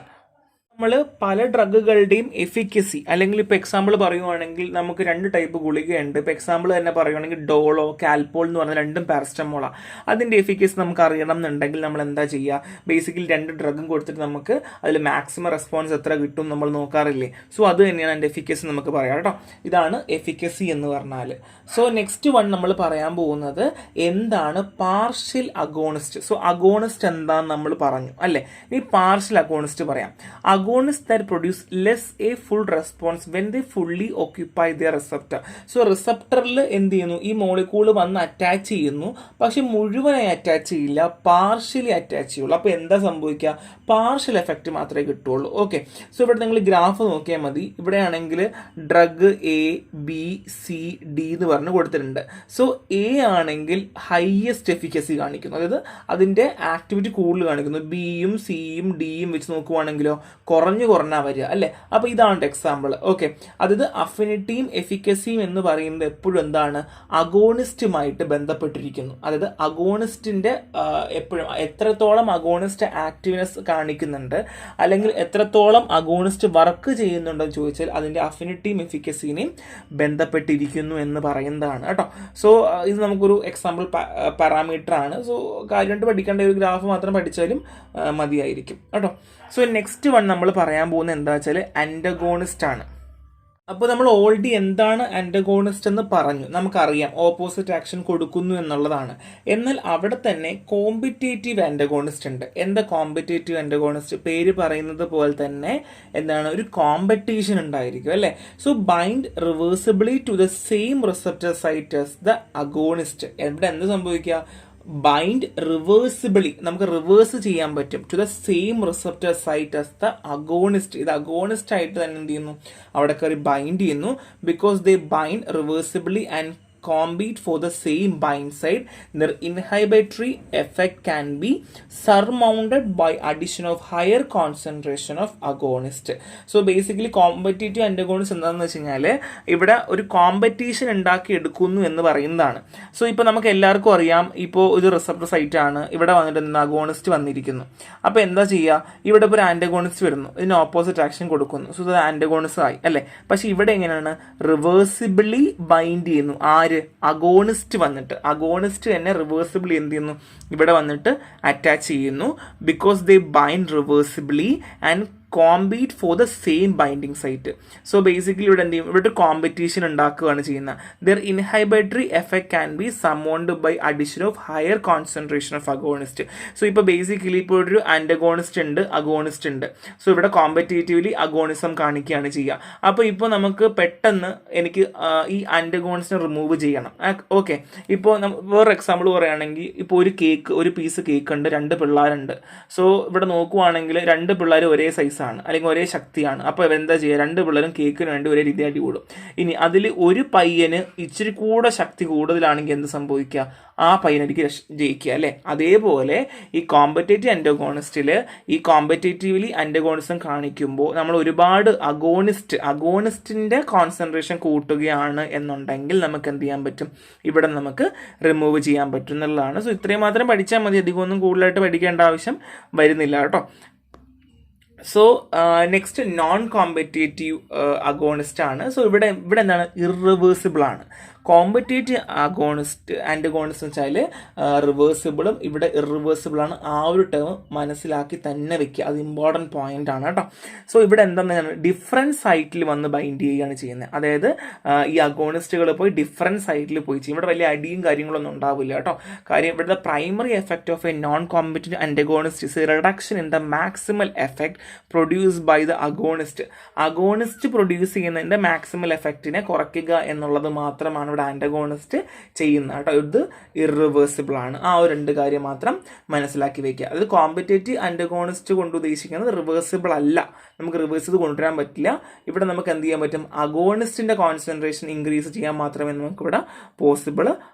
നമ്മൾ പല ഡ്രഗുകളുടെയും എഫിക്കസി, അല്ലെങ്കിൽ ഇപ്പോൾ എക്സാമ്പിൾ പറയുവാണെങ്കിൽ നമുക്ക് 2 ടൈപ്പ് ഗുളികയുണ്ട്. ഇപ്പോൾ എക്സാമ്പിൾ തന്നെ പറയുവാണെങ്കിൽ ഡോളോ, കാൽപോൾ എന്ന് പറഞ്ഞ രണ്ടും പാരസ്റ്റമോളാണ്. അതിൻ്റെ എഫിക്കസി നമുക്ക് അറിയണം എന്നുണ്ടെങ്കിൽ നമ്മൾ എന്താ ചെയ്യുക? ബേസിക്കലി 2 ഡ്രഗും കൊടുത്തിട്ട് നമുക്ക് അതിൽ മാക്സിമം റെസ്പോൺസ് എത്ര കിട്ടും നമ്മൾ നോക്കാറില്ലേ? സോ അത് തന്നെയാണ് അതിൻ്റെ എഫിക്കസി നമുക്ക് പറയാം കേട്ടോ. ഇതാണ് എഫിക്കസി എന്ന് പറഞ്ഞാൽ. സോ നെക്സ്റ്റ് വൺ നമ്മൾ പറയാൻ പോകുന്നത് എന്താണ്? Partial agonist. സോ അഗോണിസ്റ്റ് എന്താണെന്ന് നമ്മൾ പറഞ്ഞു അല്ലേ? ഇനി പാർഷ്യൽ അഗോണിസ്റ്റ് പറയാം. Agonists that produce less a full response when they fully occupy their receptor. So റിസപ്റ്ററിൽ എന്ത് ചെയ്യുന്നു? ഈ മോളിക്യൂൾ വന്ന് അറ്റാച്ച് ചെയ്യുന്നു, പക്ഷെ മുഴുവനായി അറ്റാച്ച് ചെയ്യില്ല, പാർഷ്യലി അറ്റാച്ച് ചെയ്യുള്ളൂ. അപ്പോൾ എന്താ സംഭവിക്കുക? പാർഷ്യൽ എഫക്റ്റ് മാത്രമേ കിട്ടുള്ളൂ. ഓക്കെ, സോ ഇവിടെ നിങ്ങൾ ഗ്രാഫ് നോക്കിയാൽ മതി. ഇവിടെയാണെങ്കിൽ ഡ്രഗ് ABCD എന്ന് പറഞ്ഞ് കൊടുത്തിട്ടുണ്ട്. സോ A ആണെങ്കിൽ ഹയസ്റ്റ് എഫിക്കസി കാണിക്കുന്നു, അതായത് അതിൻ്റെ ആക്ടിവിറ്റി കൂടുതൽ കാണിക്കുന്നു. Bയും Cയും Dയും വെച്ച് നോക്കുവാണെങ്കിലോ കുറഞ്ഞാ വരിക അല്ലേ? അപ്പോൾ ഇതാണ് എക്സാമ്പിൾ. ഓക്കെ, അതായത് അഫിനിറ്റിയും എഫിക്കസിയും എന്ന് പറയുന്നത് എപ്പോഴും എന്താണ്? അഗോണിസ്റ്റുമായിട്ട് ബന്ധപ്പെട്ടിരിക്കുന്നു. അതായത് അഗോണിസ്റ്റിൻ്റെ എപ്പോഴും എത്രത്തോളം അഗോണിസ്റ്റ് ആക്റ്റീവ്നെസ് കാണിക്കുന്നുണ്ട്, അല്ലെങ്കിൽ എത്രത്തോളം അഗോണിസ്റ്റ് വർക്ക് ചെയ്യുന്നുണ്ടെന്ന് ചോദിച്ചാൽ അതിൻ്റെ അഫിനിറ്റിയും എഫിക്കസിനെയും ബന്ധപ്പെട്ടിരിക്കുന്നു എന്ന് പറയുന്നതാണ് കേട്ടോ. സോ ഇത് നമുക്കൊരു എക്സാമ്പിൾ പാരാമീറ്റർ ആണ്. സോ കാര്യമായിട്ട് പഠിക്കേണ്ട ഒരു ഗ്രാഫ് മാത്രം പഠിച്ചാലും മതിയായിരിക്കും കേട്ടോ. സോ നെക്സ്റ്റ് വൺ നമ്മൾ പറയാൻ പോകുന്നത് എന്താ വെച്ചാൽ ആന്റഗോണിസ്റ്റ് ആണ്. അപ്പോൾ നമ്മൾ ഓൾറെഡി എന്താണ് ആന്റഗോണിസ്റ്റ് എന്ന് പറഞ്ഞു, നമുക്കറിയാം ഓപ്പോസിറ്റ് ആക്ഷൻ കൊടുക്കുന്നു എന്നുള്ളതാണ്. എന്നാൽ അവിടെ തന്നെ കോമ്പറ്റേറ്റീവ് ആന്റഗോണിസ്റ്റ് ഉണ്ട്. എന്താ കോമ്പറ്റേറ്റീവ് ആന്റഗോണിസ്റ്റ്? പേര് പറയുന്നത് പോലെ തന്നെ എന്താണ്? ഒരു കോമ്പറ്റീഷൻ ഉണ്ടായിരിക്കും അല്ലേ? So bind reversibly to the same receptor site as the agonist. ഇവിടെ എന്ത് സംഭവിക്കുക? ബൈൻഡ് റിവേഴ്സിബിളി, നമുക്ക് റിവേഴ്സ് ചെയ്യാൻ പറ്റും to the same receptor site as the agonist. ഇത് അഗോണിസ്റ്റ് ആയിട്ട് തന്നെ എന്ത് ചെയ്യുന്നു? അവിടെ കയറി ബൈൻഡ് ചെയ്യുന്നു. Because they bind reversibly and compete for the same bind site, their inhibitory effect can be surmounted by addition of higher concentration of agonist. So basically competitive antagonist എന്താണെന്ന് വെച്ച് കഴിഞ്ഞാൽ ഇവിടെ ഒരു കോമ്പറ്റീഷൻ ഉണ്ടാക്കി എടുക്കുന്നു എന്ന് പറയുന്നതാണ്. സോ ഇപ്പോൾ നമുക്ക് എല്ലാവർക്കും അറിയാം, ഇപ്പോൾ ഒരു റിസപ്റ്റർ സൈറ്റ് ആണ്, ഇവിടെ വന്നിട്ട് അഗോണിസ്റ്റ് വന്നിരിക്കുന്നു. അപ്പോൾ എന്താ ചെയ്യുക? ഇവിടെ ഇപ്പോൾ ഒരു ആന്റഗോണിസ്റ്റ് വരുന്നു, ഇതിന് ഓപ്പോസിറ്റ് ആക്ഷൻ കൊടുക്കുന്നു. സോ ഇത് ആന്റഗോണിസ്റ്റ് ആയി അല്ലേ? പക്ഷേ ഇവിടെ എങ്ങനെയാണ്? റിവേഴ്സിബിളി ബൈൻഡ് ചെയ്യുന്നു. ആര്? ആര്, അഗോണിസ്റ്റ് തന്നെ റിവേഴ്സിബിളി എന്ത് ചെയ്യുന്നു, ഇവിടെ വന്നിട്ട് അറ്റാച്ച് ചെയ്യുന്നു. Because they bind reversibly and compete for the same binding site. So basically ഇവിടെ എന്ത് ചെയ്യും, ഇവിടെ ഒരു കോമ്പറ്റീഷൻ ഉണ്ടാക്കുകയാണ് ചെയ്യുന്നത്. Their inhibitory effect can be surmounted by addition of higher concentration of agonist. So ഇപ്പോൾ ബേസിക്കലി ഇപ്പോൾ ഒരു ആൻറ്റഗോണിസ്റ്റ് ഉണ്ട്, അഗോണിസ്റ്റ് ഉണ്ട്. സോ ഇവിടെ കോമ്പറ്റേറ്റീവ്ലി അഗോണിസം കാണിക്കുകയാണ് ചെയ്യുക. അപ്പോൾ ഇപ്പോൾ നമുക്ക് പെട്ടെന്ന് എനിക്ക് ഈ ആൻറ്റഗോണിസ്റ്റിനെ റിമൂവ് ചെയ്യണം. ഓക്കെ, ഇപ്പോൾ വേറെ എക്സാമ്പിൾ പറയുകയാണെങ്കിൽ ഇപ്പോൾ ഒരു പീസ് കേക്ക് ഉണ്ട്, 2 പിള്ളേരുണ്ട്. സോ ഇവിടെ നോക്കുവാണെങ്കിൽ 2 പിള്ളേർ ഒരേ സൈസാണ് അല്ലെങ്കിൽ ഒരേ ശക്തിയാണ്. അപ്പോൾ എന്താ ചെയ്യുക, 2 പിള്ളേരും കേക്കിന് വേണ്ടി ഒരേ രീതി അടി കൂടും. ഇനി അതിൽ ഒരു പയ്യന് ഇച്ചിരി കൂടെ ശക്തി കൂടുതലാണെങ്കിൽ എന്ത് സംഭവിക്കുക, ആ പയ്യനെനിക്ക് ജയിക്കുക അല്ലേ. അതേപോലെ ഈ കോമ്പറ്റേറ്റീവ് ആൻറ്റഗോണിസ്റ്റിൽ ഈ കോമ്പറ്റേറ്റീവ്ലി ആൻറ്റഗോണിസം കാണിക്കുമ്പോൾ നമ്മൾ ഒരുപാട് അഗോണിസ്റ്റിൻ്റെ കോൺസെൻട്രേഷൻ കൂട്ടുകയാണ് എന്നുണ്ടെങ്കിൽ നമുക്ക് എന്ത് ചെയ്യാൻ പറ്റും, ഇവിടെ നമുക്ക് റിമൂവ് ചെയ്യാൻ പറ്റും എന്നുള്ളതാണ്. സോ ഇത്രയും മാത്രം പഠിച്ചാൽ മതി, അധികമൊന്നും കൂടുതലായിട്ട് പഠിക്കേണ്ട ആവശ്യം വരുന്നില്ല കേട്ടോ. So next non competitive agonist ആണ്. സോ ഇവിടെ എന്താണ്, ഇറിവേഴ്സിബിൾ ആണ്. കോമ്പറ്റേറ്റീവ് ആൻറ്റഗോണിസ്റ്റ് എന്ന് വെച്ചാൽ റിവേഴ്സിബിളും ഇവിടെ ഇറിവേഴ്സിബിൾ ആണ്. ആ ഒരു ടേം മനസ്സിലാക്കി തന്നെ വെക്കുക, അത് ഇമ്പോർട്ടൻറ്റ് പോയിന്റ് ആണ് കേട്ടോ. സോ ഇവിടെ എന്താണ്, ഡിഫറെൻറ്റ് സൈറ്റിൽ വന്ന് ബൈൻഡ് ചെയ്യുകയാണ് ചെയ്യുന്നത്. അതായത് ഈ അഗോണിസ്റ്റുകൾ പോയി ഡിഫറെൻറ്റ് സൈറ്റിൽ പോയി ചെയ്യും. ഇവിടെ വലിയ അടിയും കാര്യങ്ങളൊന്നും ഉണ്ടാവില്ല കേട്ടോ. കാര്യം ഇവിടുത്തെ primary effect of a non competitive antagonist is reduction in the maximal effect produced by the agonist produce ചെയ്യുന്നതിൻ്റെ മാക്സിമൽ എഫക്റ്റിനെ കുറയ്ക്കുക എന്നുള്ളത് മാത്രമാണ് ഇവിടെ ആൻറ്റഗോണിസ്റ്റ് ചെയ്യുന്നത് കേട്ടോ. ഇത് ഇറിവേഴ്സിബിൾ ആണ്. ആ ഒരു 2 കാര്യം മാത്രം മനസ്സിലാക്കി വെക്കുക. അത് കോമ്പറ്റേറ്റീവ് ആൻറ്റഗോണിസ്റ്റ് കൊണ്ട് ഉദ്ദേശിക്കുന്നത് റിവേഴ്സിബിൾ അല്ല, നമുക്ക് റിവേഴ്സ് ചെയ്ത് കൊണ്ടുവരാൻ പറ്റില്ല. ഇവിടെ നമുക്ക് എന്ത് ചെയ്യാൻ പറ്റും, അഗോണിസ്റ്റിന്റെ കോൺസെൻട്രേഷൻ ഇൻക്രീസ് ചെയ്യാൻ മാത്രമേ നമുക്കിവിടെ പോസിബിൾ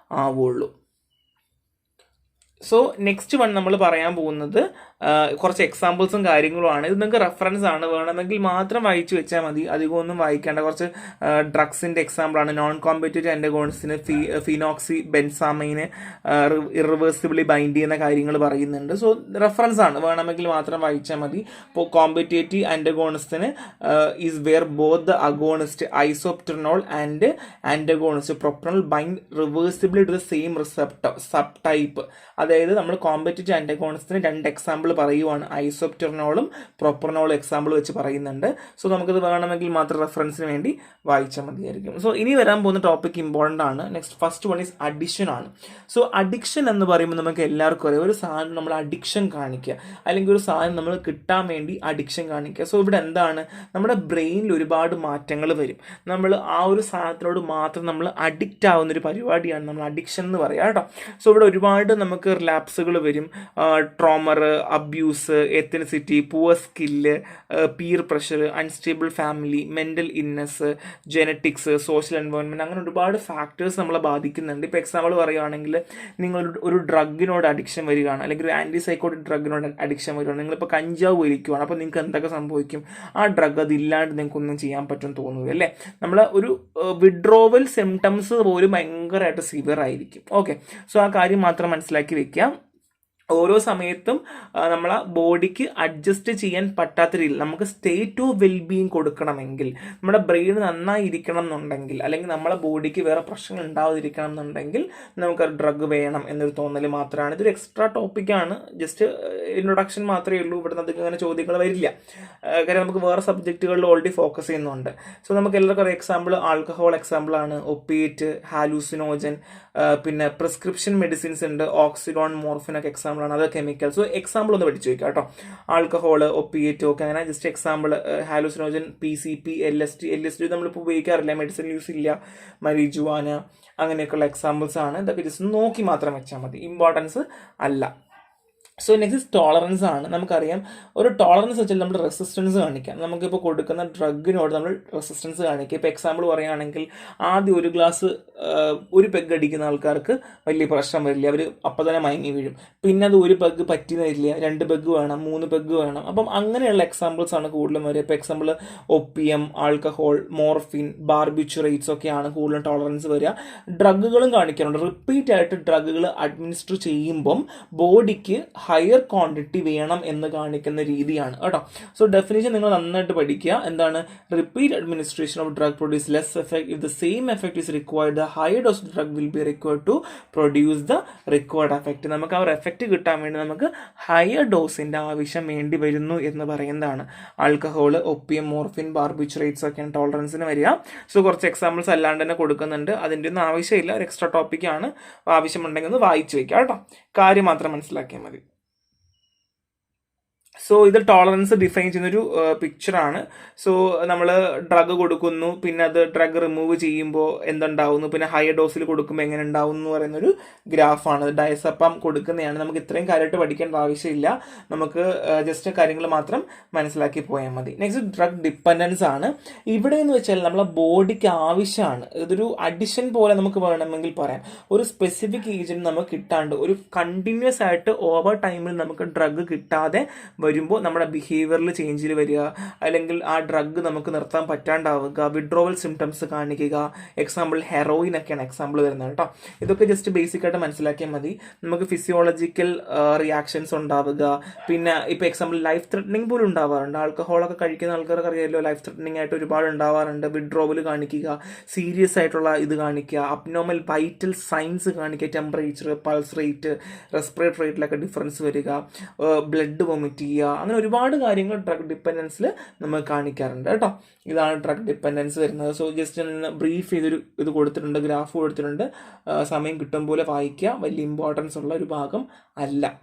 ആവുള്ളൂ. സോ നെക്സ്റ്റ് വൺ നമ്മൾ പറയാൻ പോകുന്നത് കുറച്ച് എക്സാമ്പിൾസും കാര്യങ്ങളുമാണ്. ഇത് നിങ്ങൾക്ക് റെഫറൻസ് ആണ്, വേണമെങ്കിൽ മാത്രം വായിച്ചു വെച്ചാൽ മതി, അധികമൊന്നും വായിക്കേണ്ട. കുറച്ച് ഡ്രഗ്സിന്റെ എക്സാമ്പിളാണ്. നോൺ കോമ്പറ്റേറ്റീവ് ആൻറ്റഗോണിസ്റ്റിന് ഫിനോക്സി ബെൻസാമൈന് ഇറിവേഴ്സിബിളി ബൈൻഡ് ചെയ്യുന്ന കാര്യങ്ങൾ പറയുന്നുണ്ട്. സോ റെഫറൻസ് ആണ്, വേണമെങ്കിൽ മാത്രം വായിച്ചാൽ മതി. ഇപ്പോൾ കോമ്പറ്റേറ്റീവ് ആൻറ്റഗോണിസ്റ്റിന് is where both the agonist isoproterenol and antagonist propranolol bind reversibly to the same receptor subtype. അതായത് നമ്മൾ കോമ്പറ്റേറ്റീവ് ആൻറ്റഗോണിസ്റ്റിന് 2 എക്സാമ്പിൾ പറയുവാണ്, ഐസോപ്റ്ററിനോളും പ്രൊപ്പറിനോളും എക്സാമ്പിൾ വെച്ച് പറയുന്നുണ്ട്. സോ നമുക്കത് വേണമെങ്കിൽ മാത്രം റെഫറൻസിന് വേണ്ടി വായിച്ചാൽ മതിയായിരിക്കും. സോ ഇനി വരാൻ പോകുന്ന ടോപ്പിക് ഇമ്പോർട്ടൻ്റ് ആണ്. Next first one is addiction ആണ്. സോ അഡിക്ഷൻ എന്ന് പറയുമ്പോൾ നമുക്ക് എല്ലാവർക്കും അറിയാം, ഒരു സാധനം നമ്മൾ അഡിക്ഷൻ കാണിക്കുക, അല്ലെങ്കിൽ ഒരു സാധനം നമ്മൾ കിട്ടാൻ വേണ്ടി അഡിക്ഷൻ കാണിക്കുക. സോ ഇവിടെ എന്താണ്, നമ്മുടെ ബ്രെയിനിൽ ഒരുപാട് മാറ്റങ്ങൾ വരും. നമ്മൾ ആ ഒരു സാധനത്തിനോട് മാത്രം നമ്മൾ അഡിക്റ്റ് ആവുന്ന ഒരു പരിപാടിയാണ് നമ്മൾ അഡിക്ഷൻ എന്ന് പറയുക കേട്ടോ. സോ ഇവിടെ ഒരുപാട് നമുക്ക് റിലാപ്സുകൾ വരും. Trauma, abuse, ethnicity, poor skill, peer pressure, unstable family, mental illness, genetics, social environment, അങ്ങനെ ഒരുപാട് ഫാക്ടേഴ്സ് നമ്മളെ ബാധിക്കുന്നുണ്ട്. ഇപ്പോൾ എക്സാമ്പിൾ പറയുകയാണെങ്കിൽ നിങ്ങൾ ഒരു ഡ്രഗിനോട് അഡിക്ഷൻ വരികയാണ്, അല്ലെങ്കിൽ ഒരു ആൻറ്റിസൈക്കോട്ടിക് ഡ്രഗിനോട് അഡിക്ഷൻ വരികയാണ്. നിങ്ങളിപ്പോൾ കഞ്ചാവ് വലിക്കുകയാണ്, അപ്പോൾ നിങ്ങൾക്ക് എന്തൊക്കെ സംഭവിക്കും, ആ ഡ്രഗ് അതില്ലാണ്ട് നിങ്ങൾക്കൊന്നും ചെയ്യാൻ പറ്റും തോന്നുന്നു അല്ലേ. നമ്മൾ ഒരു വിഡ്രോവൽ സിംറ്റംസ് പോലും ഭയങ്കരമായിട്ട് സിവിയർ ആയിരിക്കും. ഓക്കെ, സോ ആ കാര്യം മാത്രം മനസ്സിലാക്കി വെക്കുക. ഓരോ സമയത്തും നമ്മളെ ബോഡിക്ക് അഡ്ജസ്റ്റ് ചെയ്യാൻ പറ്റാത്ത രീതിയിൽ നമുക്ക് സ്റ്റേറ്റ് ഓഫ് വെൽബീയിങ് കൊടുക്കണമെങ്കിൽ, നമ്മുടെ ബ്രെയിൻ നന്നായി ഇരിക്കണം എന്നുണ്ടെങ്കിൽ, അല്ലെങ്കിൽ നമ്മളെ ബോഡിക്ക് വേറെ പ്രശ്നങ്ങൾ ഉണ്ടാവാതിരിക്കണം എന്നുണ്ടെങ്കിൽ നമുക്ക് ഡ്രഗ് വേണം എന്നൊരു തോന്നൽ മാത്രമാണ്. ഇതൊരു എക്സ്ട്രാ ടോപ്പിക്കാണ്, ജസ്റ്റ് ഇൻട്രൊഡക്ഷൻ മാത്രമേ ഉള്ളൂ. ഇവിടെ നിന്ന് അങ്ങനെ ചോദ്യങ്ങൾ വരില്ല, കാര്യം നമുക്ക് വേറെ സബ്ജക്റ്റുകളിൽ ഓൾറെഡി ഫോക്കസ് ചെയ്യുന്നുണ്ട്. സോ നമുക്ക് എല്ലാവർക്കും ഒരു എക്സാമ്പിൾ ആൽക്കഹോൾ എക്സാമ്പിളാണ്, ഒപ്പിയേറ്റ്, ഹാലൂസിനോജൻ, പിന്നെ പ്രിസ്ക്രിപ്ഷൻ മെഡിസിൻസ് ഉണ്ട്, ഓക്സിഡോൺ, മോർഫിനൊക്കെ എക്സാമ്പിളാണ്. അത് കെമിക്കൽ. സോ എക്സാമ്പിൾ ഒന്ന് പഠിച്ചു വയ്ക്കുക കേട്ടോ. ആൽക്കഹോള്, ഒപ്പിയേറ്റ് ഒക്കെ അങ്ങനെ ജസ്റ്റ് എക്സാമ്പിൾ. ഹാലൂസിനോജൻ, PCP, LSD നമ്മളിപ്പോൾ ഉപയോഗിക്കാറില്ല, മെഡിസിൻ യൂസ് ഇല്ല, മരിജുവാന, അങ്ങനെയൊക്കെയുള്ള എക്സാമ്പിൾസ് ആണ്. ഇതൊക്കെ ജസ്റ്റ് നോക്കി മാത്രം വെച്ചാൽ മതി, ഇമ്പോർട്ടൻസ് അല്ല. സോ നെക്സ്റ്റ് ടോളറൻസ് ആണ്. നമുക്കറിയാം, ഒരു ടോളറൻസ് വെച്ചാൽ നമ്മൾ റെസിസ്റ്റൻസ് കാണിക്കാം. നമുക്കിപ്പോൾ കൊടുക്കുന്ന ഡ്രഗിനോട് നമ്മൾ റെസിസ്റ്റൻസ് കാണിക്കുക. ഇപ്പോൾ എക്സാമ്പിൾ പറയുകയാണെങ്കിൽ, ആദ്യം ഒരു ഗ്ലാസ് ഒരു പെഗ് അടിക്കുന്ന ആൾക്കാർക്ക് വലിയ പ്രശ്നം വരില്ല, അവർ അപ്പം തന്നെ മയങ്ങി വീഴും. പിന്നെ അത് ഒരു പെഗ് പറ്റില്ല, 2 പെഗ് വേണം, 3 പെഗ് വേണം. അപ്പം അങ്ങനെയുള്ള എക്സാമ്പിൾസ് ആണ് കൂടുതലും വരിക. ഇപ്പോൾ എക്സാമ്പിൾ ഒപ്പിയം, ആൽക്കഹോൾ, മോർഫിൻ, ബാർബിച്ചുറേറ്റ്സ് ഒക്കെയാണ് കൂടുതലും ടോളറൻസ് വരിക. ഡ്രഗുകളും കാണിക്കാറുണ്ട്. റിപ്പീറ്റ് ആയിട്ട് ഡ്രഗുകൾ അഡ്മിനിസ്റ്റർ ചെയ്യുമ്പം ബോഡിക്ക് ഹയർ ക്വാണ്ടിറ്റി വേണം എന്ന് കാണിക്കുന്ന രീതിയാണ് കേട്ടോ. സോ ഡെഫിനിഷൻ നിങ്ങൾ നന്നായിട്ട് പഠിക്കുക. എന്താണ്? Repeat administration of drug produce less effect. If the same effect is required, the higher dose drug will be required to produce the required effect. നമുക്ക് ആ ഒരു എഫക്റ്റ് കിട്ടാൻ വേണ്ടി നമുക്ക് ഹയർ ഡോസിന്റെ ആവശ്യം വേണ്ടി വരുന്നു എന്ന് പറയുന്നതാണ്. ആൽക്കഹോൾ, ഒപ്പിയം, മോർഫിൻ, ബാർബിച്ചുറേറ്റ്സ് ഒക്കെയാണ് ടോളറൻസിന് വരിക. സോ കുറച്ച് എക്സാമ്പിൾസ് അല്ലാണ്ട് തന്നെ കൊടുക്കുന്നുണ്ട്. അതിൻ്റെ ഒന്നും ആവശ്യമില്ല, ഒരു എക്സ്ട്രാ ടോപ്പിക്കാണ്. ആവശ്യമുണ്ടെങ്കിൽ ഒന്ന് വായിച്ചു വെക്കാം കേട്ടോ. കാര്യം മാത്രം മനസ്സിലാക്കിയാൽ മതി. സോ ഇത് ടോളറൻസ് ഡിഫൈൻ ചെയ്യുന്നൊരു പിക്ചറാണ്. സോ നമ്മൾ ഡ്രഗ് കൊടുക്കുന്നു, പിന്നെ അത് ഡ്രഗ് റിമൂവ് ചെയ്യുമ്പോൾ എന്തുണ്ടാവുന്നു, പിന്നെ ഹയർ ഡോസിൽ കൊടുക്കുമ്പോൾ എങ്ങനെ ഉണ്ടാവും എന്ന് പറയുന്നൊരു ഗ്രാഫാണ്. ഡയസപ്പം കൊടുക്കുന്നതാണ്. നമുക്ക് ഇത്രയും കാര്യമായിട്ട് പഠിക്കേണ്ട ആവശ്യമില്ല, നമുക്ക് ജസ്റ്റ് കാര്യങ്ങൾ മാത്രം മനസ്സിലാക്കി പോയാൽ മതി. നെക്സ്റ്റ് ഡ്രഗ് ഡിപ്പെൻഡൻസ് ആണ്. ഇവിടെ എന്ന് വെച്ചാൽ നമ്മളെ ബോഡിക്ക് ആവശ്യമാണ്. ഇതൊരു അഡിഷൻ പോലെ നമുക്ക് വേണമെങ്കിൽ പറയാം. ഒരു സ്പെസിഫിക് ഏജന്റ് നമുക്ക് കിട്ടാണ്ട് ഒരു കണ്ടിന്യൂസ് ആയിട്ട് ഓവർ ടൈമിൽ നമുക്ക് ഡ്രഗ് കിട്ടാതെ വരുമ്പോൾ നമ്മുടെ ബിഹേവിയറിൽ ചേഞ്ചിൽ വരിക, അല്ലെങ്കിൽ ആ ഡ്രഗ് നമുക്ക് നിർത്താൻ പറ്റാണ്ടാവുക, വിഡ്രോവൽ സിംറ്റംസ് കാണിക്കുക. എക്സാമ്പിൾ ഹെറോയിൻ ഒക്കെയാണ് എക്സാമ്പിൾ വരുന്നത് കേട്ടോ. ഇതൊക്കെ ജസ്റ്റ് ബേസിക് ആയിട്ട് മനസ്സിലാക്കിയാൽ മതി. നമുക്ക് ഫിസിയോളജിക്കൽ റിയാക്ഷൻസ് ഉണ്ടാവുക. പിന്നെ ഇപ്പോൾ എക്സാമ്പിൾ ലൈഫ് ത്രെറ്റനിങ് പോലും ഉണ്ടാവാറുണ്ട്. ആൽക്കഹോളൊക്കെ കഴിക്കുന്ന ആൾക്കാർക്ക് അറിയാമല്ലോ, ലൈഫ് ത്രെറ്റനിങ് ആയിട്ട് ഒരുപാട് ഉണ്ടാവാറുണ്ട്. വിഡ്രോവൽ കാണിക്കുക, സീരിയസ് ആയിട്ടുള്ള ഇത് കാണിക്കുക, അബ്നോർമൽ വൈറ്റൽ സൈൻസ് കാണിക്കുക, ടെമ്പറേച്ചർ, പൾസ് റേറ്റ്, റെസ്പിറേറ്ററി റേറ്റിലൊക്കെ ഡിഫറൻസ് വരിക, ബ്ലഡ് വൊമിറ്റ് ചെയ്യുക, അങ്ങനെ ഒരുപാട് കാര്യങ്ങൾ ഡ്രഗ് ഡിപ്പെൻഡൻസിൽ നമ്മൾ കാണിക്കാറുണ്ട് കേട്ടോ. ഇതാണ് ഡ്രഗ് ഡിപ്പെൻഡൻസ് വരുന്നത്. സോ ജസ്റ്റ് ബ്രീഫ് ചെയ്തൊരു ഇത് കൊടുത്തിട്ടുണ്ട്, ഗ്രാഫ് കൊടുത്തിട്ടുണ്ട്. സമയം കിട്ടും പോലെ വായിക്കുക, വലിയ ഇമ്പോർട്ടൻസ് ഉള്ള ഒരു ഭാഗം അല്ല.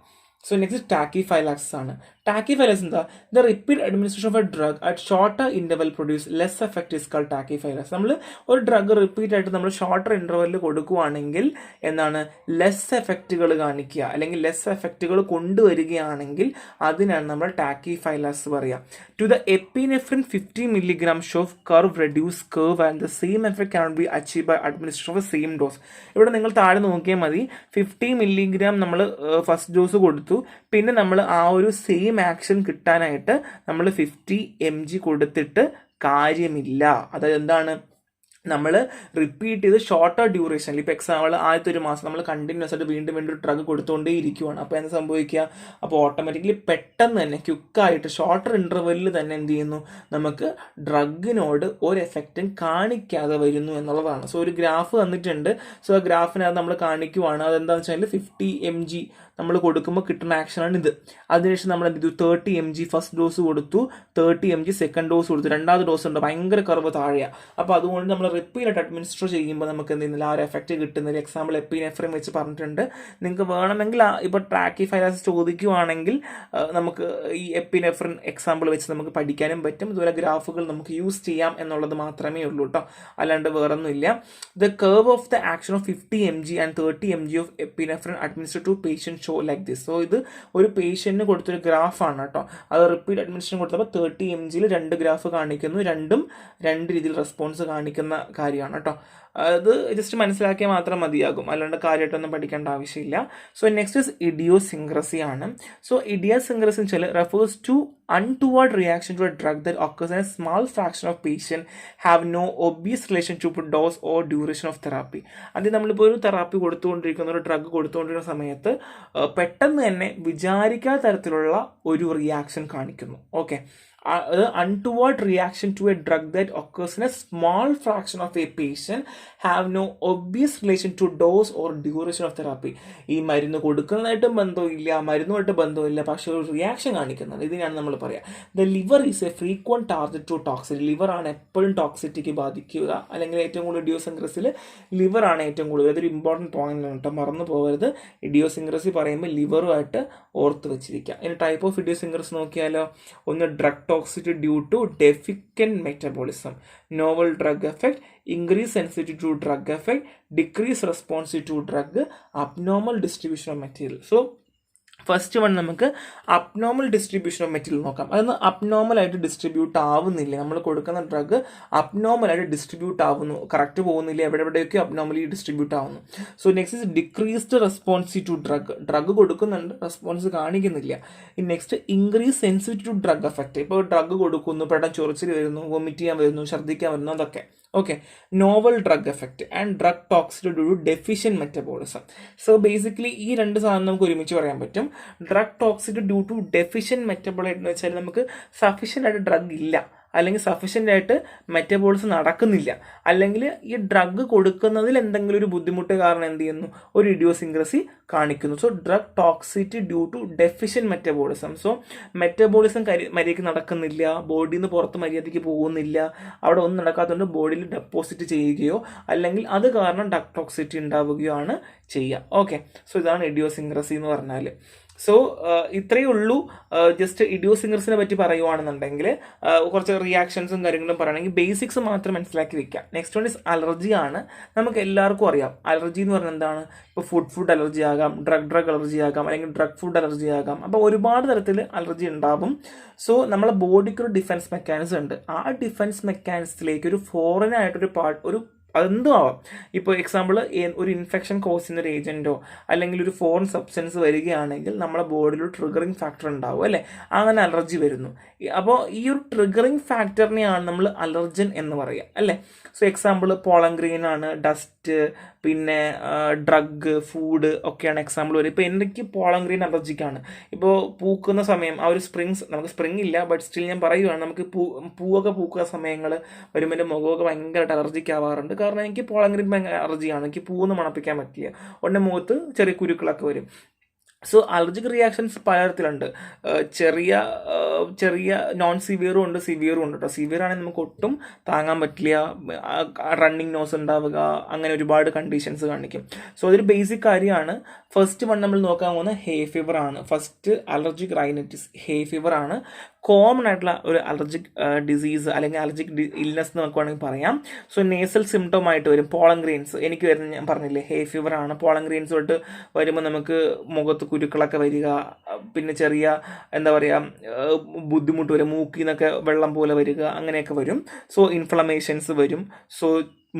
സോ നെക്സ്റ്റ് ടാക്കിഫൈലാക്സിസ് ആണ്. ടാക്കിഫൈലാക്സിസ് എന്താ? The repeat administration of a drug at shorter interval produce less effect is called tachyphylaxis. നമ്മൾ ഒരു ഡ്രഗ് റിപ്പീറ്റ് ആയിട്ട് നമ്മൾ ഷോർട്ടർ ഇന്റർവെല്ലിൽ കൊടുക്കുകയാണെങ്കിൽ എന്താണ്? ലെസ് എഫക്റ്റുകൾ കാണിക്കുക, അല്ലെങ്കിൽ ലെസ് എഫക്റ്റുകൾ കൊണ്ടുവരികയാണെങ്കിൽ അതിനാണ് നമ്മൾ ടാക്കിഫൈലാക്സിസ് പറയുക. To the epinephrine 50 milligrams show curve reduce curve and the same effect can be achieve by administration of same dose. ഇവിടെ നിങ്ങൾ താഴെ നോക്കിയാൽ മതി. 50 milligram നമ്മൾ ഫസ്റ്റ് ഡോസ് കൊടുത്തു, പിന്നെ നമ്മൾ ആ ഒരു സെയിം ആക്ഷൻ കിട്ടാനായിട്ട് നമ്മൾ 50 mg കൊടുത്തിട്ട് കാര്യമില്ല. അതായത് എന്താണ്? നമ്മൾ റിപ്പീറ്റ് ചെയ്ത് ഷോർട്ടർ ഡ്യൂറേഷനിൽ, ഇപ്പോൾ എക്സാമ്പിൾ ആദ്യത്തെ ഒരു മാസം നമ്മൾ കണ്ടിന്യൂസ് ആയിട്ട് വീണ്ടും വീണ്ടും ഡ്രഗ് കൊടുത്തുകൊണ്ടേ ഇരിക്കുവാണ്. അപ്പോൾ എന്താ സംഭവിക്കുക? അപ്പോൾ ഓട്ടോമാറ്റിക്കലി പെട്ടെന്ന് തന്നെ ക്വിക്കായിട്ട് ഷോർട്ടർ ഇൻ്റർവെല്ലിൽ തന്നെ എന്ത് ചെയ്യുന്നു? നമുക്ക് ഡ്രഗിനോട് ഒരു എഫക്റ്റും കാണിക്കാതെ വരുന്നു എന്നുള്ളതാണ്. സോ ഒരു ഗ്രാഫ് തന്നിട്ടുണ്ട്. സോ ആ ഗ്രാഫിനകത്ത് നമ്മൾ കാണിക്കുവാണ്. അതെന്താണെന്ന് വെച്ചാൽ 50 mg നമ്മൾ കൊടുക്കുമ്പോൾ കിട്ടുന്ന ആക്ഷനാണ് ഇത്. അതിനുശേഷം നമ്മൾ എന്ത് ചെയ്തു? 30 mg ഫസ്റ്റ് ഡോസ് കൊടുത്തു, 30 mg സെക്കൻഡ് ഡോസ് കൊടുത്തു, രണ്ടാമത്തെ ഡോസ് ഉണ്ട്, ഭയങ്കര കർവ് താഴെയാണ്. അപ്പോൾ അതുകൊണ്ട് നമ്മൾ റിപ്പീറ്റ് ആയിട്ട് അഡ്മിനിസ്റ്റർ ചെയ്യുമ്പോൾ നമുക്ക് എന്ത് ചെയ്യുന്നില്ല, ആ ഒരു എഫക്റ്റ് കിട്ടുന്നില്ല. എക്സാമ്പിൾ എപ്പിനെഫ്രിൻ വെച്ച് പറഞ്ഞിട്ടുണ്ട്. നിങ്ങൾക്ക് വേണമെങ്കിൽ ഇപ്പോൾ ടാക്കിഫൈലാക്സിസ് ചോദിക്കുവാണെങ്കിൽ നമുക്ക് ഈ എപ്പിനെഫ്രിൻ എക്സാമ്പിൾ വെച്ച് നമുക്ക് പഠിക്കാനും പറ്റും. ഇതുപോലെ ഗ്രാഫുകൾ നമുക്ക് യൂസ് ചെയ്യാം എന്നുള്ളത് മാത്രമേ ഉള്ളൂ കേട്ടോ, അല്ലാണ്ട് വേറൊന്നുമില്ല. The curve of the action of 50 mg and 30 mg of epinephrine administer to patient show like this. So ഇത് ഒരു പേഷ്യന്റിന് കൊടുത്തൊരു ഗ്രാഫാണ് കേട്ടോ. അത് റിപ്പീറ്റ് അഡ്മിനിസ്ട്രേഷൻ കൊടുത്തപ്പോൾ 30 mg 2 ഗ്രാഫ് കാണിക്കുന്നു. രണ്ടും രണ്ട് രീതിയിൽ റെസ്പോൺസ് കാണിക്കുന്ന കാര്യമാണ് കേട്ടോ. അത് ജസ്റ്റ് മനസ്സിലാക്കിയാൽ മാത്രം മതിയാകും, അല്ലാണ്ട് കാര്യമായിട്ടൊന്നും പഠിക്കേണ്ട ആവശ്യമില്ല. സോ നെക്സ്റ്റ് ഇസ് ഇഡിയോസിൻക്രസി ആണ്. സോ ഇഡിയോസിൻക്രസി എന്ന് വെച്ചാൽ refers to untoward reaction to a drug that occurs in a small fraction of patients have no obvious relation to dose or duration of therapy. അത് നമ്മളിപ്പോൾ ഒരു തെറാപ്പി കൊടുത്തുകൊണ്ടിരിക്കുന്ന, ഒരു drug കൊടുത്തുകൊണ്ടിരിക്കുന്ന സമയത്ത് പെട്ടെന്ന് തന്നെ വിചാരിക്കാത്ത തരത്തിലുള്ള ഒരു റിയാക്ഷൻ കാണിക്കുന്നു. Okay, untoward reaction to a drug that occurs in a small fraction of a patient have no obvious relation to dose or duration of therapy. ഈ മരുന്ന് കൊടുക്കുന്നതായിട്ടും ബന്ധമില്ല, മരുന്നുമായിട്ട് ബന്ധമില്ല, പക്ഷെ ഒരു റിയാക്ഷൻ കാണിക്കുന്നത്. ഇതിനാണ് നമ്മൾ പറയാം the liver is a frequent target to toxicity. ലിവറാണ് എപ്പോഴും ടോക്സിറ്റിക്ക് ബാധിക്കുക, അല്ലെങ്കിൽ ഏറ്റവും കൂടുതൽ ഇഡിയോസിൻക്രസിൽ ലിവറാണ് ഏറ്റവും കൂടുതൽ. അതൊരു ഇമ്പോർട്ടൻറ്റ് പോയിന്റ് ആണ് കേട്ടോ, മറന്നു പോകരുത്. ഇഡിയോസിൻക്രസി പറയുമ്പോൾ ലിവറുമായിട്ട് ഓർത്ത് വെച്ചിരിക്കുക. ഇനി ടൈപ്പ് ഓഫ് ഇഡിയോസിൻക്രസി നോക്കിയാലോ, ഒന്ന് drug toxicity due to deficient metabolism, novel drug effect, increased sensitivity to drug effect, decreased responsive to drug, abnormal distribution of material. So first one നമുക്ക് അബ്നോർമൽ ഡിസ്ട്രിബ്യൂഷൻ ഓഫ് മെറ്റീരിയൽ നോക്കാം. അതൊന്ന് അബ്നോർമലായിട്ട് distribute ആവുന്നില്ല, നമ്മൾ കൊടുക്കുന്ന drug അബ്നോർമലായിട്ട് distribute ആവുന്നു, correct പോകുന്നില്ല, എവിടെയൊക്കെ അബ്നോർമലി ഡിസ്ട്രിബ്യൂട്ട് ആവുന്നു. So next is decreased response to drug. Drug കൊടുക്കുന്നുണ്ട്, റെസ്പോൺസ് കാണിക്കുന്നില്ല. Next increase sensitivity to drug effect. ഇപ്പോൾ ഡ്രഗ് കൊടുക്കുന്നു, പെട്ടെന്ന് ചൊറിച്ചിൽ വരുന്നു, വൊമിറ്റ് ചെയ്യാൻ വരുന്നു, ഛർദ്ദിക്കാൻ വരുന്നു, അതൊക്കെ okay, novel drug effect and drug toxicity due to deficient metabolism. So basically ഈ രണ്ട് സാധനം നമുക്ക് ഒരുമിച്ച് പറയാൻ പറ്റും. Drug toxicity due to deficient metabolite എന്ന് വെച്ചാൽ നമുക്ക് സഫീഷ്യൻ്റ് ആയിട്ട് ഡ്രഗ് ഇല്ല, അല്ലെങ്കിൽ സഫീഷ്യൻ്റ് ആയിട്ട് മെറ്റബോളിസം നടക്കുന്നില്ല, അല്ലെങ്കിൽ ഈ ഡ്രഗ് കൊടുക്കുന്നതിൽ എന്തെങ്കിലും ഒരു ബുദ്ധിമുട്ട് കാരണം എന്ത് ചെയ്യുന്നു, ഒരു ഇഡിയോസിൻക്രസി കാണിക്കുന്നു. So drug toxicity due to deficient metabolism. So metabolism മര്യാദയ്ക്ക് നടക്കുന്നില്ല, ബോഡിയിൽ നിന്ന് പുറത്ത് മര്യാദയ്ക്ക് പോകുന്നില്ല, അവിടെ ഒന്നും നടക്കാത്തതുകൊണ്ട് ബോഡിയിൽ ഡെപ്പോസിറ്റ് ചെയ്യുകയോ അല്ലെങ്കിൽ അത് കാരണം ഡ്രഗ് ടോക്സിറ്റി ഉണ്ടാവുകയോ ആണ് ചെയ്യുക. ഓക്കെ, സോ ഇതാണ് ഇഡിയോസിൻക്രസി എന്ന് പറഞ്ഞാൽ. സോ ഇത്രയേ ഉള്ളൂ. ജസ്റ്റ് ഇഡിയോസിൻക്രസിനെ പറ്റി പറയുവാണെന്നുണ്ടെങ്കിൽ കുറച്ച് റിയാക്ഷൻസും കാര്യങ്ങളും പറയുകയാണെങ്കിൽ ബേസിക്സ് മാത്രം മനസ്സിലാക്കി വെക്കാം. നെക്സ്റ്റ് വൺ ഇസ് അലർജി ആണ്. നമുക്ക് എല്ലാവർക്കും അറിയാം അലർജി എന്ന് പറഞ്ഞാൽ എന്താണ്. ഇപ്പോൾ ഫുഡ് അലർജി ആകാം, ഡ്രഗ് അലർജി ആകാം, അല്ലെങ്കിൽ ഡ്രഗ് ഫുഡ് അലർജി ആകാം. അപ്പോൾ ഒരുപാട് തരത്തിൽ അലർജി ഉണ്ടാവും. സോ നമ്മളെ ബോഡിക്ക് ഒരു ഡിഫൻസ് മെക്കാനിസം ഉണ്ട്. ആ ഡിഫൻസ് മെക്കാനിസത്തിലേക്ക് ഒരു ഫോറിൻ ആയിട്ടൊരു ഒരു അതെന്തും ആവാം. ഇപ്പോൾ എക്സാമ്പിൾ ഒരു ഇൻഫെക്ഷൻ കോസ് ചെയ്യുന്ന ഒരു ഏജൻറ്റോ അല്ലെങ്കിൽ ഒരു ഫോറിൻ സബ്സ്റ്റൻസ് വരികയാണെങ്കിൽ നമ്മുടെ ബോഡിയിൽ ഒരു ട്രിഗറിങ് ഫാക്ടർ ഉണ്ടാവും അല്ലേ, അങ്ങനെ അലർജി വരുന്നു. അപ്പോൾ ഈ ഒരു ട്രിഗറിങ് ഫാക്ടറിനെയാണ് നമ്മൾ അലർജൻ എന്ന് പറയുക അല്ലേ. സോ എക്സാമ്പിൾ പോളൻ ആണ്, ഡസ്റ്റ്, പിന്നെ ഡ്രഗ്, ഫുഡ് ഒക്കെയാണ് എക്സാമ്പിൾ വരും. ഇപ്പോൾ എനിക്ക് പോളൻ ഗ്രീൻ അലർജിക്കാണ്. ഇപ്പോൾ പൂക്കുന്ന സമയം ആ ഒരു നമുക്ക് സ്പ്രിങ് ഇല്ല, ബട്ട് സ്റ്റിൽ ഞാൻ പറയുകയാണ്, നമുക്ക് പൂവൊക്കെ പൂക്കുന്ന സമയങ്ങൾ വരുമ്പോൾ എൻ്റെ മുഖമൊക്കെ ഭയങ്കരമായിട്ട് അലർജിക്ക് ആവാറുണ്ട്. കാരണം എനിക്ക് പോളൻ ഗ്രീൻ ഭയങ്കര അലർജിയാണ്, എനിക്ക് പൂവൊന്നും മണപ്പിക്കാൻ പറ്റില്ല, ഉടനെ മുഖത്ത് ചെറിയ കുരുക്കളൊക്കെ വരും. സോ അലർജിക് റിയാക്ഷൻസ് പലതരത്തിലുണ്ട്. ചെറിയ നോൺ സിവിയറും ഉണ്ട്, സിവിയറും ഉണ്ട് കേട്ടോ. സിവിയർ ആണെങ്കിൽ നമുക്ക് ഒട്ടും താങ്ങാൻ പറ്റില്ല, റണ്ണിങ് നോസ് ഉണ്ടാവുക, അങ്ങനെ ഒരുപാട് കണ്ടീഷൻസ് കാണിക്കും. സോ അതൊരു ബേസിക് കാര്യമാണ്. ഫസ്റ്റ് വൺ നമ്മൾ നോക്കാൻ പോകുന്നത് ഹേ ഫീവർ ആണ്. First allergic rhinitis hay fever ആണ്. കോമൺ ആയിട്ടുള്ള ഒരു അലർജിക് ഡിസീസ് അല്ലെങ്കിൽ അലർജിക് ഇൽനെസ് എന്ന് നമുക്ക് വേണമെങ്കിൽ പറയാം. സോ നേസൽ സിംറ്റം ആയിട്ട് വരും. പോളൻ ഗ്രെയിൻസ് എനിക്ക് വരുന്ന ഞാൻ പറഞ്ഞില്ലേ ഹേ ഫീവർ ആണ്. പോളൻ ഗ്രെയിൻസ് തൊട്ട് വരുമ്പോൾ നമുക്ക് മുഖത്ത് കുരുക്കളൊക്കെ വരിക, പിന്നെ ചെറിയ എന്താ പറയുക ബുദ്ധിമുട്ട് വരും, മൂക്കിൽ നിന്നൊക്കെ വെള്ളം പോലെ വരിക, അങ്ങനെയൊക്കെ വരും. സോ ഇൻഫ്ലമേഷൻസ് വരും. സോ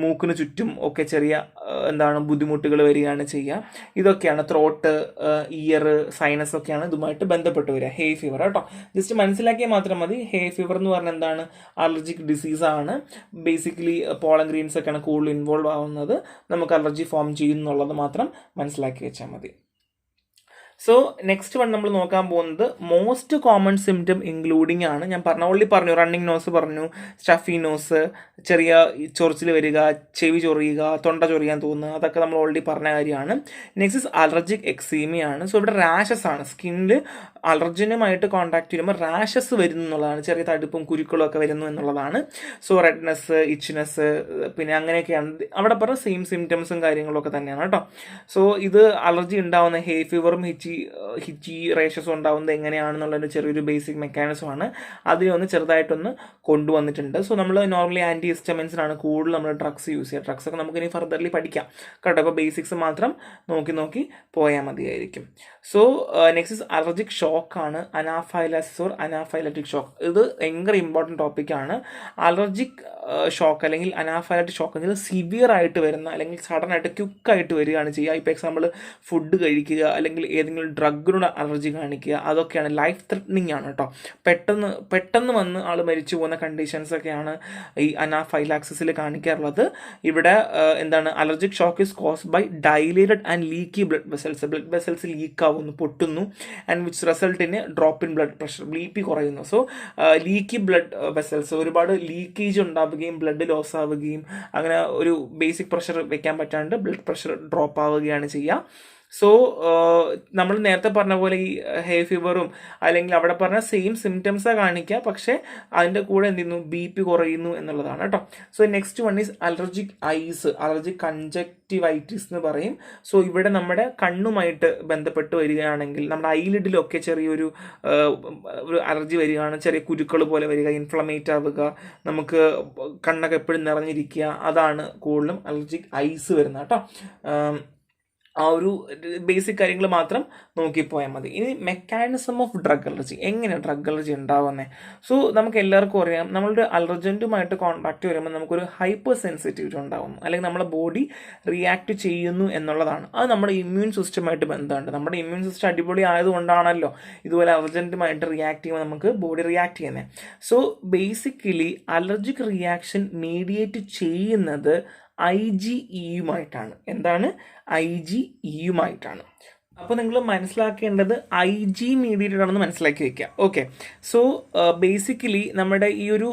മൂക്കിന് ചുറ്റും ഒക്കെ ചെറിയ ബുദ്ധിമുട്ടുകൾ വരികയാണ് ചെയ്യുക. ഇതൊക്കെയാണ് ത്രോട്ട്, ഇയർ, സൈനസ് ഒക്കെയാണ് ഇതുമായിട്ട് ബന്ധപ്പെട്ട് വരിക ഹേ ഫീവർ കേട്ടോ. ജസ്റ്റ് മനസ്സിലാക്കിയാൽ മാത്രം മതി. ഹേ ഫീവർ എന്ന് പറഞ്ഞാൽ എന്താണ്, അലർജിക് ഡിസീസാണ്. ബേസിക്കലി പോളൻ ഗ്രെയിൻസ് ഒക്കെയാണ് കൂടുതൽ ഇൻവോൾവ് ആവുന്നത്, നമുക്ക് അലർജി ഫോം ചെയ്യുന്നുള്ളത് മാത്രം മനസ്സിലാക്കി വെച്ചാൽ മതി. സോ നെക്സ്റ്റ് വൺ നമ്മൾ നോക്കാൻ പോകുന്നത് മോസ്റ്റ് കോമൺ സിംറ്റം ഇൻക്ലൂഡിങ് ആണ്. ഞാൻ പറഞ്ഞു റണ്ണിങ് നോസ് പറഞ്ഞു, സ്റ്റഫി നോസ്, ചെറിയ ചൊറിച്ചിൽ വരിക, ചെവി ചൊറിയുക, തൊണ്ട ചൊറിയാൻ തോന്നുക, അതൊക്കെ നമ്മൾ ഓൾറെഡി പറഞ്ഞ കാര്യമാണ്. നെക്സ്റ്റ് ഇസ് അലർജിക് എക്സീമിയാണ്. സോ ഇവിടെ റാഷസ് ആണ്. സ്കിന്നിൽ അലർജനുമായിട്ട് കോൺടാക്ട് ചെയ്യുമ്പോൾ റാഷസ് വരുന്നു എന്നുള്ളതാണ്, ചെറിയ തടുപ്പും കുരുക്കളും ഒക്കെ വരുന്നു എന്നുള്ളതാണ്. സോ റെഡ്നെസ്, ഇച്ച്നെസ്, പിന്നെ അങ്ങനെയൊക്കെയാണ് അവിടെ പറഞ്ഞ സെയിം സിംറ്റംസും കാര്യങ്ങളൊക്കെ തന്നെയാണ് കേട്ടോ. സോ ഇത് അലർജി ഉണ്ടാവുന്ന ഹേ ഫീവറും ഹിച്ചി റേഷസും ഉണ്ടാവുന്നത് എങ്ങനെയാണെന്നുള്ളൊരു ചെറിയൊരു ബേസിക് മെക്കാനിസമാണ്. അതിനെ ഒന്ന് ചെറുതായിട്ടൊന്ന് കൊണ്ടുവന്നിട്ടുണ്ട്. സോ നമ്മൾ നോർമലി ആൻറ്റി ഹിസ്റ്റമിൻസിനാണ് കൂടുതൽ നമ്മൾ ഡ്രഗ്സ് യൂസ് ചെയ്യുക. ഡ്രഗ്സ് ഒക്കെ നമുക്ക് ഇനി ഫർദർലി പഠിക്കാം കേട്ടോ. അപ്പോൾ ബേസിക്സ് മാത്രം നോക്കി പോയാൽ മതിയായിരിക്കും. സോ നെക്സ്റ്റ് ഇസ് അലർജിക് ഷോക്കാണ്. Anaphylaxis or anaphylactic shock. ഇത് ഭയങ്കര ഇമ്പോർട്ടൻറ്റ് ടോപ്പിക്കാണ്. അലർജിക് ഷോക്ക് അല്ലെങ്കിൽ അനാഫൈലറ്റിക് ഷോക്ക് എന്നത് സിവിയർ ആയിട്ട് വരുന്ന അല്ലെങ്കിൽ സഡൻ ആയിട്ട് ക്വിക്കായിട്ട് വരികയാണ് ചെയ്യുക. ഇപ്പോൾ എക്സാമ്പിൾ ഫുഡ് കഴിക്കുക അല്ലെങ്കിൽ ഏതെങ്കിലും ഡ്രഗിനോട് അലർജി കാണിക്കുക, അതൊക്കെയാണ് ലൈഫ് ത്രെറ്റനിങ് ആണ് കേട്ടോ. പെട്ടെന്ന് വന്ന് ആൾ മരിച്ചു പോകുന്ന കണ്ടീഷൻസ് ഒക്കെയാണ് ഈ അനാഫൈലാക്സിസിൽ കാണിക്കാറുള്ളത്. ഇവിടെ allergic shock is caused by dilated and leaky blood vessels leak ആവുന്നു, പൊട്ടുന്നു, and which result in drop in blood pressure, BP കുറയുന്നു. സോ ലീക്കി ബ്ലഡ് വെസൽസ്, ഒരുപാട് ലീക്കേജ് ഉണ്ടാവുകയും ബ്ലഡ് ലോസ് ആവുകയും അങ്ങനെ ഒരു ബേസിക് പ്രഷർ വെക്കാൻ പറ്റാണ്ട് ബ്ലഡ് പ്രഷർ ഡ്രോപ്പ് ആവുകയാണ് ചെയ്യുക. സോ നമ്മൾ നേരത്തെ പറഞ്ഞ പോലെ ഈ ഹേ ഫീവറും അല്ലെങ്കിൽ അവിടെ പറഞ്ഞ സെയിം സിംറ്റംസാണ് കാണിക്കുക, പക്ഷേ അതിൻ്റെ കൂടെ BP കുറയുന്നു എന്നുള്ളതാണ് കേട്ടോ. So next one is allergic eyes, allergic conjunctivitis എന്ന് പറയും. സോ ഇവിടെ നമ്മുടെ കണ്ണുമായിട്ട് ബന്ധപ്പെട്ട് വരികയാണെങ്കിൽ നമ്മുടെ ഐലിഡിലൊക്കെ ചെറിയൊരു അലർജി വരികയാണ്, ചെറിയ കുരുക്കൾ പോലെ വരിക, ഇൻഫ്ലമേറ്റ് ആവുക, നമുക്ക് കണ്ണൊക്കെ എപ്പോഴും നിറഞ്ഞിരിക്കുക, അതാണ് കൂടുതലും അലർജിക് ഐസ് വരുന്നത് കേട്ടോ. ആ ഒരു ബേസിക് കാര്യങ്ങൾ മാത്രം നോക്കിപ്പോയാൽ മതി. ഇനി മെക്കാനിസം ഓഫ് ഡ്രഗ് അലർജി, എങ്ങനെയാണ് ഡ്രഗ് അലർജി ഉണ്ടാവുന്നത്? സോ നമുക്ക് എല്ലാവർക്കും അറിയാം, നമ്മളുടെ അലർജൻറ്റുമായിട്ട് കോൺടാക്ട് വരുമ്പോൾ നമുക്കൊരു ഹൈപ്പർ സെൻസിറ്റിവിറ്റി ഉണ്ടാകുന്നു, അല്ലെങ്കിൽ നമ്മുടെ ബോഡി റിയാക്ട് ചെയ്യുന്നു എന്നുള്ളതാണ്. അത് നമ്മുടെ ഇമ്മ്യൂൺ സിസ്റ്റമായിട്ട് ബന്ധമുണ്ട്. നമ്മുടെ ഇമ്മ്യൂൺ സിസ്റ്റം അടിപൊളി ആയതുകൊണ്ടാണല്ലോ ഇതുപോലെ അലർജൻറ്റുമായിട്ട് റിയാക്ട് ചെയ്യുമ്പോൾ നമുക്ക് ബോഡി റിയാക്ട് ചെയ്യുന്നത്. സോ ബേസിക്കലി അലർജിക് റിയാക്ഷൻ മീഡിയേറ്റ് ചെയ്യുന്നത് IgEയുമായിട്ടാണ്. എന്താണ്? IgEയുമായിട്ടാണ്. അപ്പോൾ നിങ്ങൾ മനസ്സിലാക്കേണ്ടത് IG മീഡിയേറ്റഡ് ആണെന്ന് മനസ്സിലാക്കി വെക്കുക. ഓക്കെ, സോ ബേസിക്കലി നമ്മുടെ ഈ ഒരു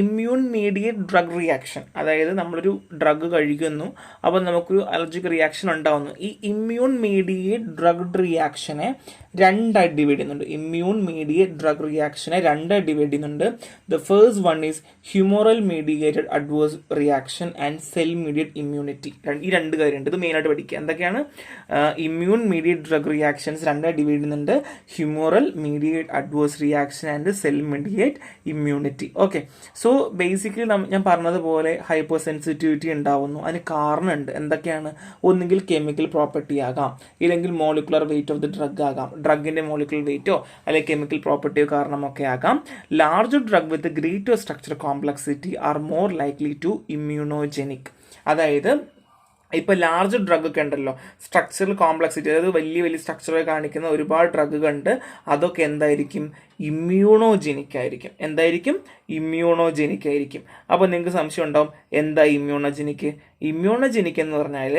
ഇമ്മ്യൂൺ മീഡിയേറ്റ് ഡ്രഗ് റിയാക്ഷൻ, അതായത് നമ്മളൊരു ഡ്രഗ് കഴിക്കുന്നു, അപ്പോൾ നമുക്കൊരു അലർജിക് റിയാക്ഷൻ ഉണ്ടാകുന്നു. ഈ ഇമ്മ്യൂൺ മീഡിയേറ്റ് ഡ്രഗ് റിയാക്ഷനെ രണ്ടായി ഡിവൈഡ് ചെയ്യുന്നുണ്ട്. ഇമ്മ്യൂൺ മീഡിയേറ്റ് ഡ്രഗ് റിയാക്ഷനെ രണ്ടായി ഡിവൈഡ് ചെയ്യുന്നുണ്ട്. The first one is humoral mediated adverse reaction and cell മീഡിയേറ്റ് immunity. ഈ രണ്ട് കാര്യമുണ്ട്, ഇത് മെയിനായിട്ട് പഠിക്കുക. എന്തൊക്കെയാണ്? ഇമ്മ്യൂൺ മീഡിയേറ്റ് ഡ്രഗ് റിയാക്ഷൻസ് രണ്ടായി ഡിവൈഡ് ചെയ്യുന്നുണ്ട്. Humoral മീഡിയേറ്റ് adverse reaction and cell മീഡിയേറ്റ് immunity. Okay, so basically ഞാൻ പറഞ്ഞതുപോലെ ഹൈപ്പർ സെൻസിറ്റിവിറ്റി ഉണ്ടാവുന്നു. അതിന് കാരണമുണ്ട്. എന്തൊക്കെയാണ്? ഒന്നുകിൽ കെമിക്കൽ പ്രോപ്പർട്ടി ആകാം, ഇല്ലെങ്കിൽ molecular weight of the drug ആകാം, ഡ്രഗിന്റെ മോളിക്കുലർ വെയിറ്റോ അല്ലെങ്കിൽ കെമിക്കൽ പ്രോപ്പർട്ടിയോ കാരണമൊക്കെ ആകാം. Larger drug with greater structure complexity are more likely to immunogenic. അതായത് ഇപ്പോൾ ലാർജ് ഡ്രഗ് ഒക്കെ ഉണ്ടല്ലോ, സ്ട്രക്ചറൽ കോംപ്ലക്സിറ്റി, അതായത് വലിയ വലിയ സ്ട്രക്ചർ കാണിക്കുന്ന ഒരുപാട് ഡ്രഗുകൾ ഉണ്ട്. അതൊക്കെ എന്തായിരിക്കും? ഇമ്മ്യൂണോജെനിക് ആയിരിക്കും. എന്തായിരിക്കും? ഇമ്മ്യൂണോജെനിക് ആയിരിക്കും. അപ്പോൾ നിങ്ങൾക്ക് സംശയം ഉണ്ടാവും, എന്താ ഇമ്മ്യൂണോജെനിക്? ഇമ്മ്യൂണോജെനിക് എന്ന് പറഞ്ഞാൽ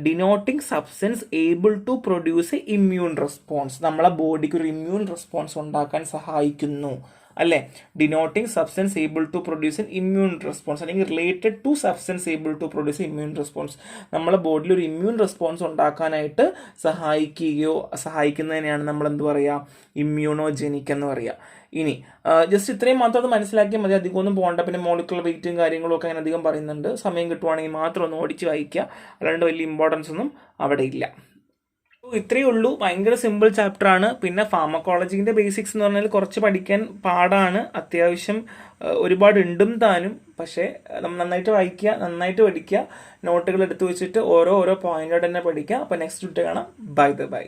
denoting substance able to produce a immune response. നമ്മളെ ബോഡിക്ക് ഒരു ഇമ്മ്യൂൺ റെസ്പോൺസ് ഉണ്ടാക്കാൻ സഹായിക്കുന്നു, അല്ലേ? Denoting substance able to produce an immune response, അല്ലെങ്കിൽ related to substance able to produce immune response. നമ്മളെ ബോഡിയിൽ ഒരു ഇമ്മ്യൂൺ റെസ്പോൺസ് ഉണ്ടാക്കാനായിട്ട് സഹായിക്കുന്നതിനെയാണ് നമ്മൾ എന്ത് പറയുക? ഇമ്മ്യൂണോജെനിക് എന്ന് പറയുക. ഇനി ജസ്റ്റ് ഇത്രയും മാത്രം അത് മനസ്സിലാക്കിയാൽ മതി, അധികം ഒന്നും പോകണ്ട. പിന്നെ മോളിക്കുലർ വെയിറ്റും കാര്യങ്ങളും ഒക്കെ അങ്ങനെ അധികം പറയുന്നുണ്ട്. സമയം കിട്ടുവാണെങ്കിൽ മാത്രം ഒന്ന് ഓടിച്ച് വായിക്കുക, അല്ലാണ്ട് വലിയ ഇമ്പോർട്ടൻസ് ഒന്നും അവിടെ ഇല്ല. ഇത്രയേ ഉള്ളൂ. ഭയങ്കര സിമ്പിൾ ചാപ്റ്റർ ആണ്. പിന്നെ ഫാർമക്കോളജിന്റെ ബേസിക്സ് എന്ന് പറഞ്ഞാൽ കുറച്ച് പഠിക്കാൻ പാടാണ്, അത്യാവശ്യം ഒരുപാട് ഉണ്ടും താനും. പക്ഷേ നന്നായിട്ട് വായിക്കുക, നന്നായിട്ട് പഠിക്കുക, നോട്ടുകൾ എടുത്തു വെച്ചിട്ട് ഓരോ പോയിന്റായിട്ട് തന്നെ പഠിക്കുക. അപ്പോൾ നെക്സ്റ്റ് വീഡിയോ കാണാം. ബൈ.